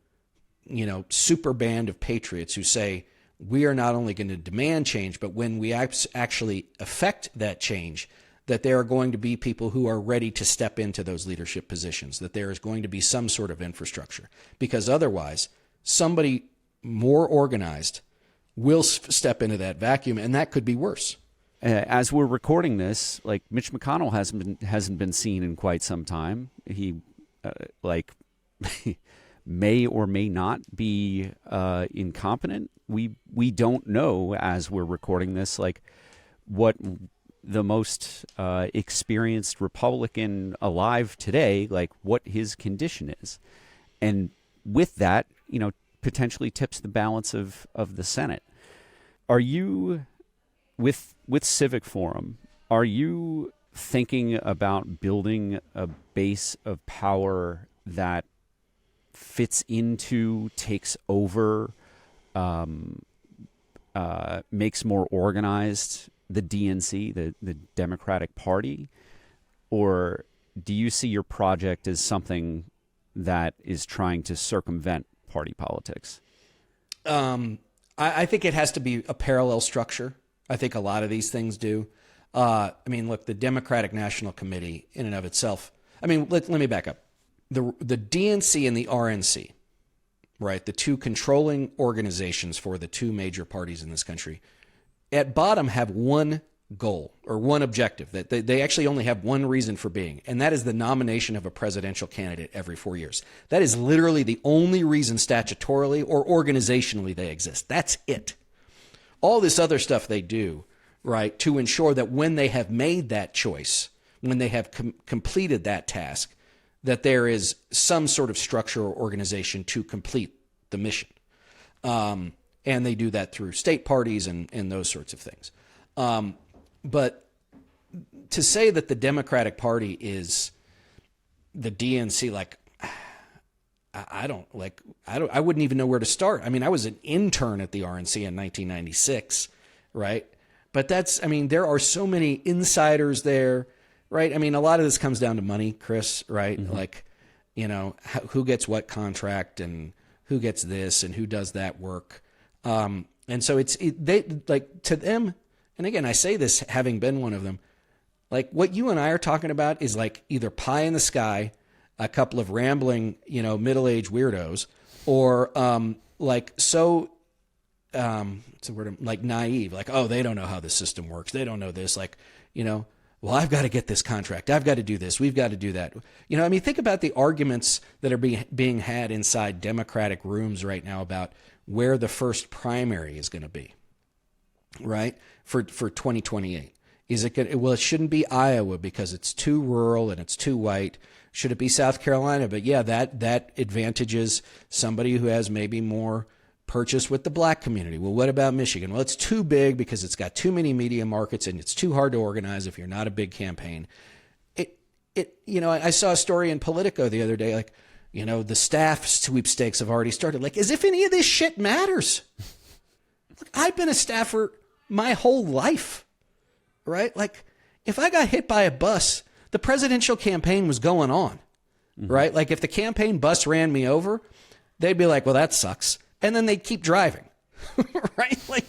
Speaker 2: super band of patriots who say, we are not only going to demand change, but when we actually affect that change, that there are going to be people who are ready to step into those leadership positions, that there is going to be some sort of infrastructure. Because otherwise, somebody more organized will step into that vacuum, and that could be worse.
Speaker 1: As we're recording this, like Mitch McConnell hasn't been seen in quite some time. He may or may not be incompetent. We don't know as we're recording this, like what the most experienced Republican alive today, like what his condition is, and with that, potentially tips the balance of the Senate. Are you with Civic Forum? Are you thinking about building a base of power that fits into, takes over, makes more organized the DNC, the Democratic Party? Or do you see your project as something that is trying to circumvent party politics?
Speaker 2: I think it has to be a parallel structure. I think a lot of these things do. Look, the Democratic National Committee in and of itself, let me back up. The DNC and the RNC, right, the two controlling organizations for the two major parties in this country, at bottom have one goal or one objective, that they actually only have one reason for being, and that is the nomination of a presidential candidate every 4 years. That is literally the only reason statutorily or organizationally they exist. That's it. All this other stuff they do, right, to ensure that when they have made that choice, when they have completed that task, that there is some sort of structure or organization to complete the mission. And they do that through state parties and those sorts of things. But to say that the Democratic Party is the DNC, I wouldn't even know where to start. I was an intern at the RNC in 1996, right? But there are so many insiders there. right? I mean, a lot of this comes down to money, Chris, right? Like, who gets what contract and who gets this and who does that work. And so they like to them. And again, I say this having been one of them, like what you and I are talking about is like either pie in the sky, a couple of rambling, middle-aged weirdos, or what's the word? Like naive, like, oh, they don't know how the system works. They don't know this. Like, well, I've got to get this contract. I've got to do this. We've got to do that. I mean, think about the arguments that are being had inside Democratic rooms right now about where the first primary is going to be, right? For 2028. Is it good? Well, it shouldn't be Iowa because it's too rural and it's too white. Should it be South Carolina? But yeah, that advantages somebody who has maybe more purchase with the black community. Well, what about Michigan? Well, it's too big because it's got too many media markets and it's too hard to organize if you're not a big campaign. I saw a story in Politico the other day, like, the staff sweepstakes have already started, like as if any of this shit matters. Look, I've been a staffer my whole life, right? Like if I got hit by a bus, the presidential campaign was going on, right? Like if the campaign bus ran me over, they'd be like, well, that sucks. And then they'd keep driving, right? Like,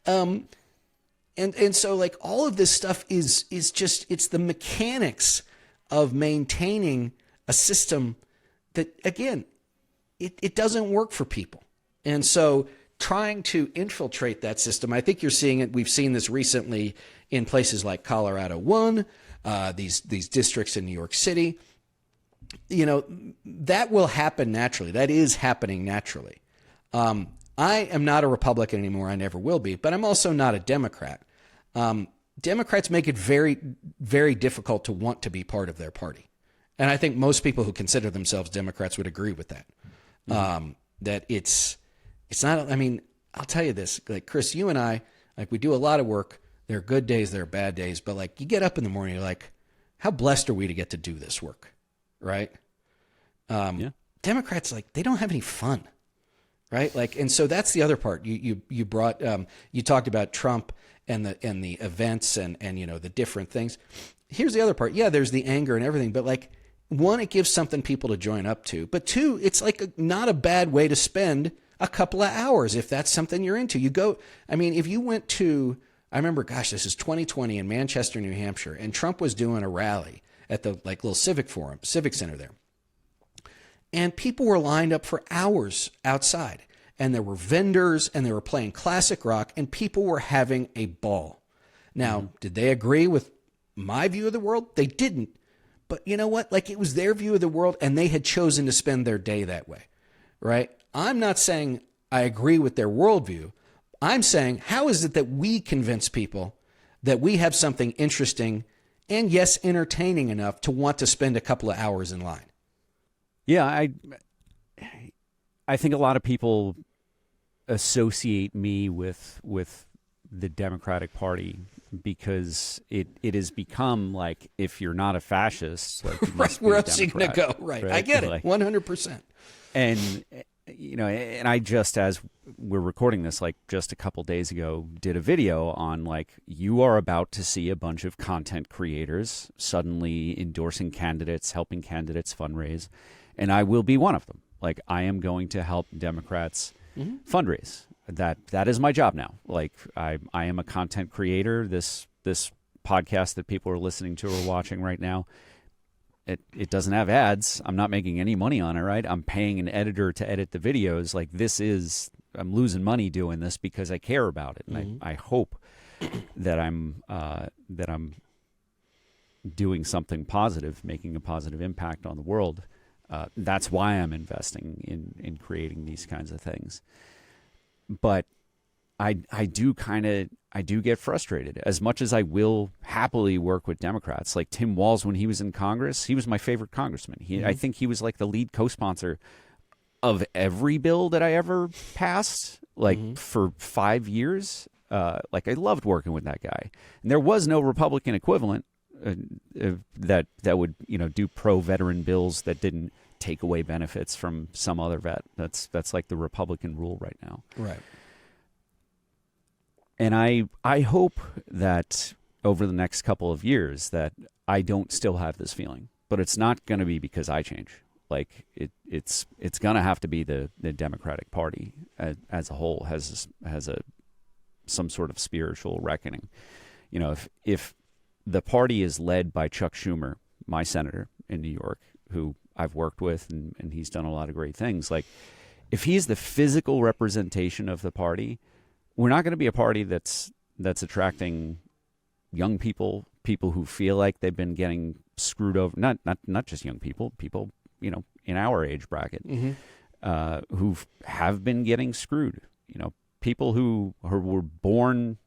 Speaker 2: and so like all of this stuff is just, it's the mechanics of maintaining a system that, again, it doesn't work for people. And so trying to infiltrate that system, I think you're seeing it. We've seen this recently in places like Colorado 1, these districts in New York City. That will happen naturally. That is happening naturally. I am not a Republican anymore. I never will be, but I'm also not a Democrat. Democrats make it very, very difficult to want to be part of their party. And I think most people who consider themselves Democrats would agree with that. That it's not, I mean, I'll tell you this, like Chris, you and I, like we do a lot of work. There are good days, there are bad days, but like you get up in the morning, you're like, how blessed are we to get to do this work? Right. Democrats, like they don't have any fun. Right. Like, and so that's the other part you brought, you talked about Trump and the events and the different things. Here's the other part. Yeah, there's the anger and everything, but like one, it gives something people to join up to, but two, it's like not a bad way to spend a couple of hours. If that's something you're into, you go, I mean, if you went to, I remember, gosh, this is 2020 in Manchester, New Hampshire, and Trump was doing a rally at the like little Civic Forum, Civic Center there. And people were lined up for hours outside. And there were vendors and they were playing classic rock and people were having a ball. Now, did they agree with my view of the world? They didn't. But you know what? Like it was their view of the world and they had chosen to spend their day that way. Right? I'm not saying I agree with their worldview. I'm saying, how is it that we convince people that we have something interesting and, yes, entertaining enough to want to spend a couple of hours in line?
Speaker 1: Yeah, I think a lot of people associate me with the Democratic Party because it has become like if you're not a fascist, like you must
Speaker 2: where
Speaker 1: be
Speaker 2: else are you going to go? Right. I get it, 100%.
Speaker 1: And and I just, as we're recording this, like just a couple days ago, did a video on like you are about to see a bunch of content creators suddenly endorsing candidates, helping candidates fundraise, and I will be one of them. Like I am going to help Democrats fundraise. That is my job now. Like I am a content creator. This podcast that people are listening to or watching right now, it doesn't have ads. I'm not making any money on it, right? I'm paying an editor to edit the videos. Like I'm losing money doing this because I care about it, and I hope that I'm doing something positive, making a positive impact on the world. That's why I'm investing in creating these kinds of things. But I do get frustrated as much as I will happily work with Democrats. Like Tim Walz, when he was in Congress, he was my favorite congressman. I think he was like the lead co-sponsor of every bill that I ever passed, like for 5 years. Like I loved working with that guy. And there was no Republican equivalent that would do pro-veteran bills that didn't take away benefits from some other vet. That's like the Republican rule right now.
Speaker 2: Right.
Speaker 1: And I hope that over the next couple of years that I don't still have this feeling. But it's not going to be because I change. Like it's going to have to be the Democratic Party as a whole has some sort of spiritual reckoning. You know, if the party is led by Chuck Schumer, my senator in New York, who I've worked with and he's done a lot of great things, like if he's the physical representation of the party, we're not going to be a party that's attracting young people who feel like they've been getting screwed over. Not just young people, you know, in our age bracket, who have been getting screwed. You know, people who were born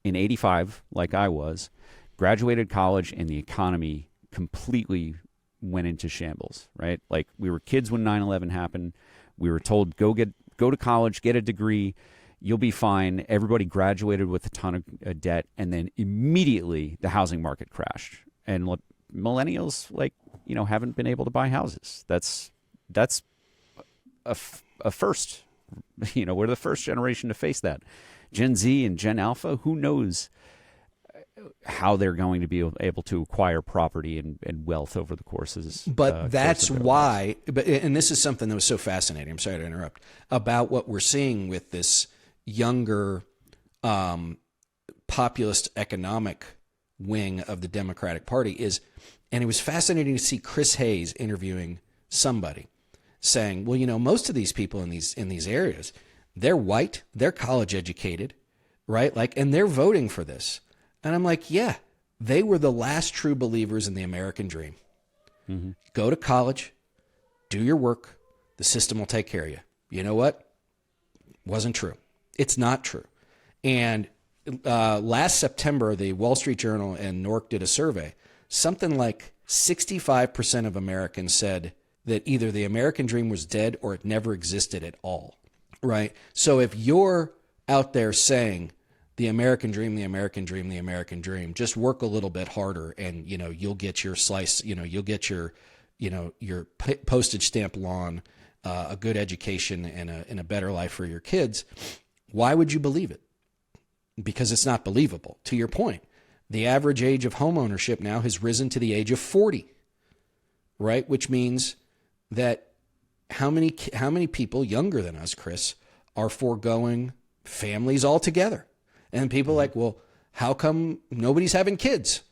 Speaker 1: in '85, like I was, graduated college, and the economy completely went into shambles. Right, like we were kids when 9/11 happened. We were told go to college, get a degree, you'll be fine. Everybody graduated with a ton of debt, and then immediately the housing market crashed, and millennials, like, you know, haven't been able to buy houses. That's a first. You know, we're the first generation to face that. Gen Z and Gen Alpha, who knows how they're going to be able to acquire property and wealth over the courses.
Speaker 2: But that's why, and this is something that was so fascinating, I'm sorry to interrupt, about what we're seeing with this younger populist economic wing of the Democratic Party is, and it was fascinating to see Chris Hayes interviewing somebody saying, well, you know, most of these people in these areas, they're white, they're college educated, right? Like, and they're voting for this. And I'm like, yeah, they were the last true believers in the American dream. Mm-hmm. Go to college, do your work, the system will take care of you. You know what? Wasn't true. It's not true. And last September, the Wall Street Journal and NORC did a survey. Something like 65% of Americans said that either the American dream was dead or it never existed at all, right? So if you're out there saying the American dream, the American dream, the American dream, just work a little bit harder and, you know, you'll get your slice, you know, you'll get your, you know, your postage stamp lawn, a good education and a better life for your kids. Why would you believe it? Because it's not believable. To your point, the average age of home ownership now has risen to the age of 40, right? Which means that how many people younger than us, Chris, are foregoing families altogether? And people are like, well, how come nobody's having kids?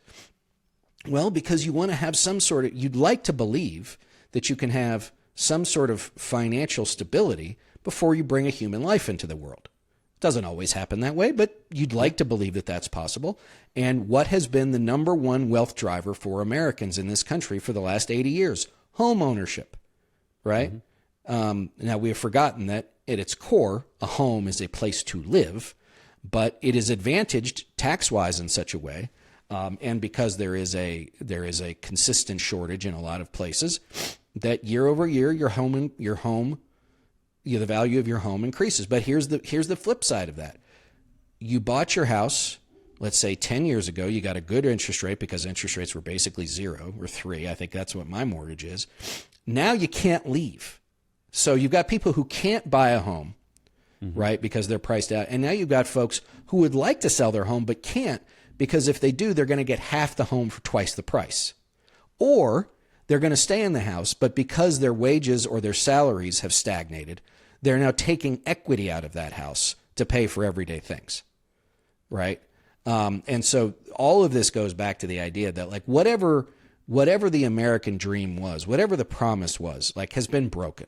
Speaker 2: Well, because you want to have some sort of, you'd like to believe that you can have some sort of financial stability before you bring a human life into the world. It doesn't always happen that way, but you'd like to believe that that's possible. And what has been the number one wealth driver for Americans in this country for the last 80 years? Home ownership, right? Mm-hmm. Now, we have forgotten that at its core, a home is a place to live, but it is advantaged tax-wise in such a way, and because there is a consistent shortage in a lot of places, that year over year the value of your home increases. But here's the flip side of that. You bought your house, let's say 10 years ago, you got a good interest rate because interest rates were basically 0 or 3. I think that's what my mortgage is. Now you can't leave. So you've got people who can't buy a home, right, because they're priced out. And now you've got folks who would like to sell their home but can't, because if they do, they're going to get half the home for twice the price. Or they're going to stay in the house, but because their wages or their salaries have stagnated, they're now taking equity out of that house to pay for everyday things, right? And so all of this goes back to the idea that, like, whatever the American dream was, whatever the promise was, like, has been broken.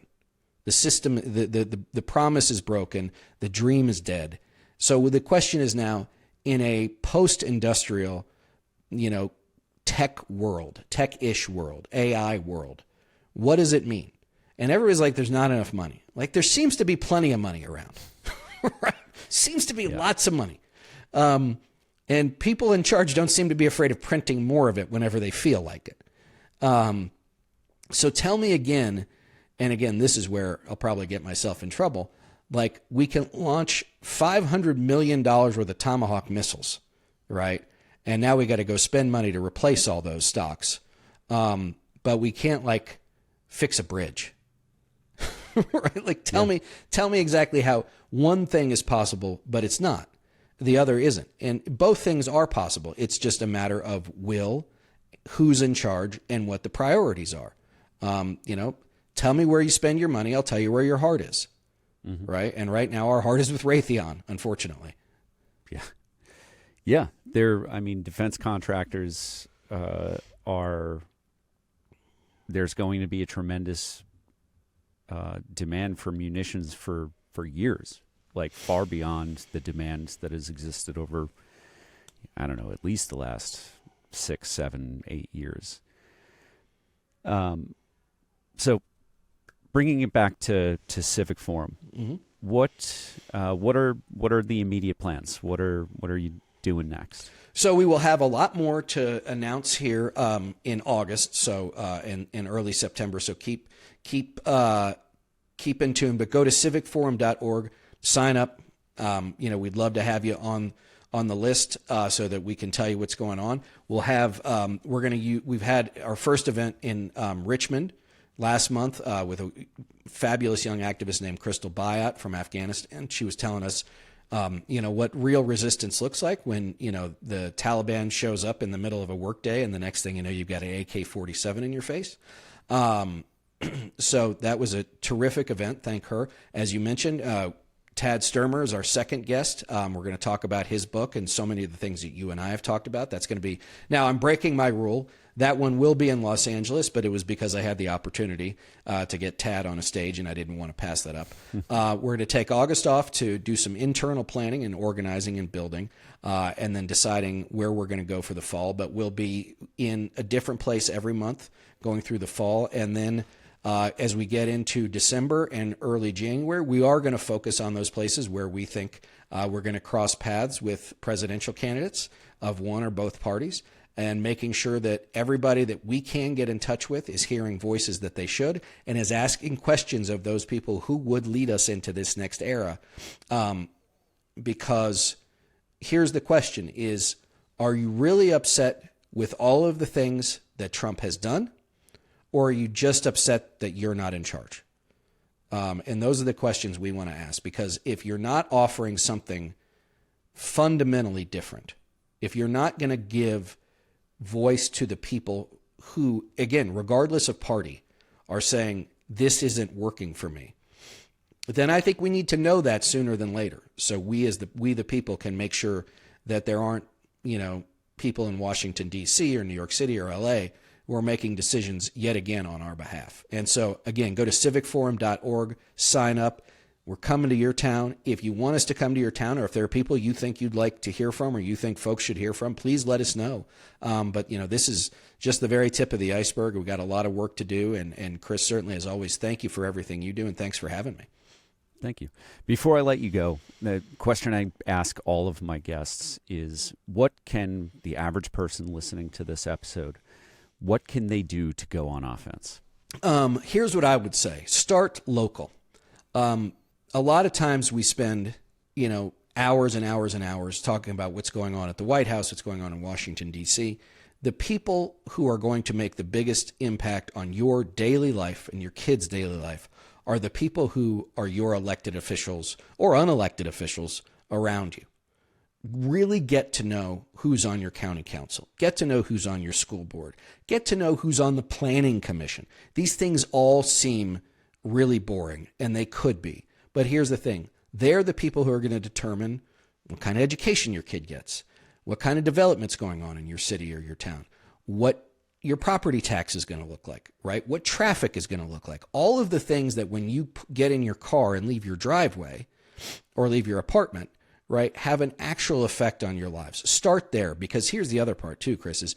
Speaker 2: The system, the promise is broken. The dream is dead. So the question is now, in a post-industrial, you know, tech world, tech-ish world, AI world, what does it mean? And everybody's like, there's not enough money. Like, there seems to be plenty of money around. Right? Seems to be lots of money. And people in charge don't seem to be afraid of printing more of it whenever they feel like it. So tell me again, and again, this is where I'll probably get myself in trouble, like, we can launch $500 million worth of Tomahawk missiles, right? And now we got to go spend money to replace all those stocks. But we can't, like, fix a bridge. Right? Like, tell me exactly how one thing is possible, but it's not. the other isn't. And both things are possible. It's just a matter of will, who's in charge, and what the priorities are. Tell me where you spend your money. I'll tell you where your heart is. Right. And right now our heart is with Raytheon, unfortunately.
Speaker 1: Yeah. Yeah. Defense contractors there's going to be a tremendous demand for munitions for years, like far beyond the demand that has existed over, I don't know, at least the last 6, 7, 8 years. So bringing it back to Civic Forum, what are the immediate plans? What are you doing next?
Speaker 2: So we will have a lot more to announce here in August, so in early September. So keep in tune. But go to civicforum.org, sign up. We'd love to have you on the list so that we can tell you what's going on. We'll have we've had our first event in Richmond last month with a fabulous young activist named Crystal Bayat from Afghanistan. She was telling us what real resistance looks like when, the Taliban shows up in the middle of a workday and the next thing you know, you've got an AK-47 in your face. So that was a terrific event. Thank her. As you mentioned, Tad Sturmer is our second guest. We're going to talk about his book and so many of the things that you and I have talked about. That's going to be, now I'm breaking my rule. That one will be in Los Angeles, but it was because I had the opportunity to get Tad on a stage, and I didn't want to pass that up. We're going to take August off to do some internal planning and organizing and building, and then deciding where we're going to go for the fall. But we'll be in a different place every month going through the fall. And then as we get into December and early January, we are going to focus on those places where we think we're going to cross paths with presidential candidates of one or both parties, and making sure that everybody that we can get in touch with is hearing voices that they should and is asking questions of those people who would lead us into this next era. Because here's the question is, are you really upset with all of the things that Trump has done, or are you just upset that you're not in charge? And those are the questions we want to ask, because if you're not offering something fundamentally different, if you're not going to give voice to the people who, again, regardless of party, are saying, this isn't working for me, then I think we need to know that sooner than later. So we the people can make sure that there aren't, people in Washington, D.C. or New York City or L.A. who are making decisions yet again on our behalf. And so, again, go to civicforum.org, sign up. We're coming to your town. If you want us to come to your town, or if there are people you think you'd like to hear from or you think folks should hear from, please let us know. But, this is just the very tip of the iceberg. We've got a lot of work to do. And Chris, certainly, as always, thank you for everything you do, and thanks for having me.
Speaker 1: Thank you. Before I let you go, the question I ask all of my guests is, what can the average person listening to this episode, what can they do to go on offense?
Speaker 2: Here's what I would say. Start local. A lot of times we spend, hours and hours and hours talking about what's going on at the White House, what's going on in Washington, D.C. The people who are going to make the biggest impact on your daily life and your kids' daily life are the people who are your elected officials or unelected officials around you. Really get to know who's on your county council. Get to know who's on your school board. Get to know who's on the planning commission. These things all seem really boring, and they could be. But here's the thing. They're the people who are going to determine what kind of education your kid gets, what kind of development's going on in your city or your town, what your property tax is going to look like, right? What traffic is going to look like. All of the things that when you get in your car and leave your driveway or leave your apartment, right, have an actual effect on your lives. Start there, because here's the other part too, Chris, is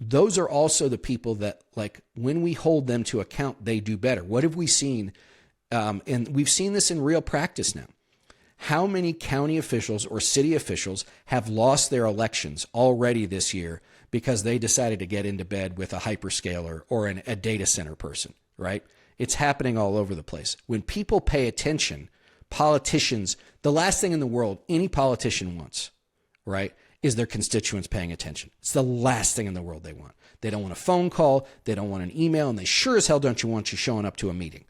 Speaker 2: those are also the people that, like, when we hold them to account, they do better. What have we seen? And we've seen this in real practice now. How many county officials or city officials have lost their elections already this year because they decided to get into bed with a hyperscaler or a data center person, right? It's happening all over the place. When people pay attention, politicians, the last thing in the world any politician wants, right, is their constituents paying attention. It's the last thing in the world they want. They don't want a phone call. They don't want an email. And they sure as hell don't want you showing up to a meeting,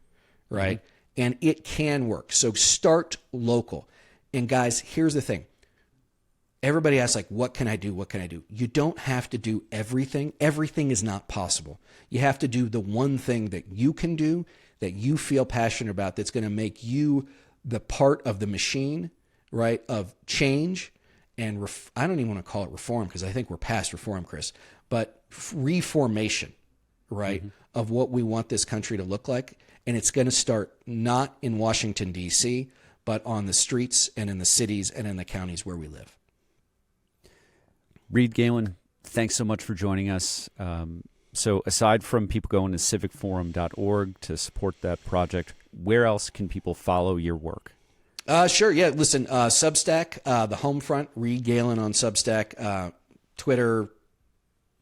Speaker 2: right? Mm-hmm. And it can work. So start local. And guys, here's the thing. everybody asks, like, what can I do? What can I do? You don't have to do everything. Everything is not possible. You have to do the one thing that you can do, that you feel passionate about, that's going to make you the part of the machine, right, of change and I don't even want to call it reform, because I think we're past reform, Chris, but reformation, right, of what we want this country to look like. And it's going to start not in Washington, D.C., but on the streets and in the cities and in the counties where we live.
Speaker 1: Reed, Galen, thanks so much for joining us. So aside from people going to civicforum.org to support that project, where else can people follow your work?
Speaker 2: Sure. Yeah. Listen, Substack, the home front, Reed Galen on Substack, Twitter,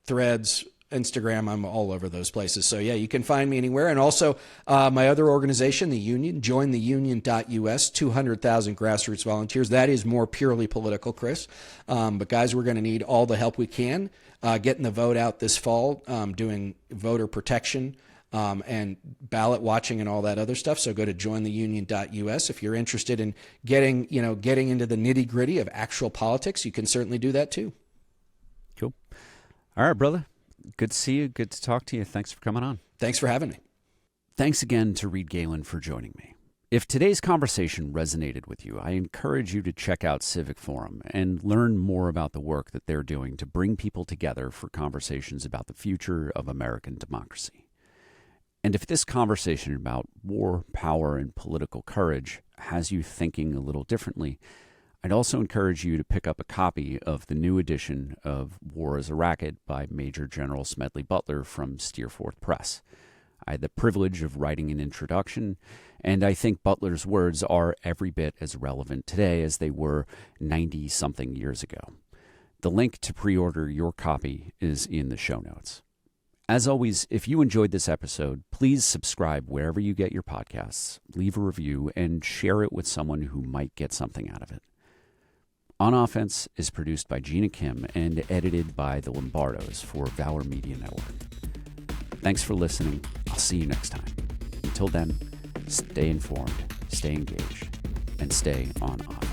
Speaker 2: Threads, Instagram. I'm all over those places. So yeah, you can find me anywhere. And also my other organization, the Union, jointheunion.us, 200,000 grassroots volunteers. That is more purely political, Chris. But guys, we're going to need all the help we can, getting the vote out this fall, doing voter protection, and ballot watching and all that other stuff. So go to jointheunion.us. If you're interested in getting into the nitty gritty of actual politics, you can certainly do that too.
Speaker 1: Cool. All right, brother. Good to see you. Good to talk to you. Thanks for coming on.
Speaker 2: Thanks for having me.
Speaker 1: Thanks again to Reed Galen for joining me. If today's conversation resonated with you, I encourage you to check out Civic Forum and learn more about the work that they're doing to bring people together for conversations about the future of American democracy. And if this conversation about war, power, and political courage has you thinking a little differently, I'd also encourage you to pick up a copy of the new edition of War is a Racket by Major General Smedley Butler from Steerforth Press. I had the privilege of writing an introduction, and I think Butler's words are every bit as relevant today as they were 90-something years ago. The link to pre-order your copy is in the show notes. As always, if you enjoyed this episode, please subscribe wherever you get your podcasts, leave a review, and share it with someone who might get something out of it. On Offense is produced by Gina Kim and edited by the Lombardos for Valor Media Network. Thanks for listening. I'll see you next time. Until then, stay informed, stay engaged, and stay on offense.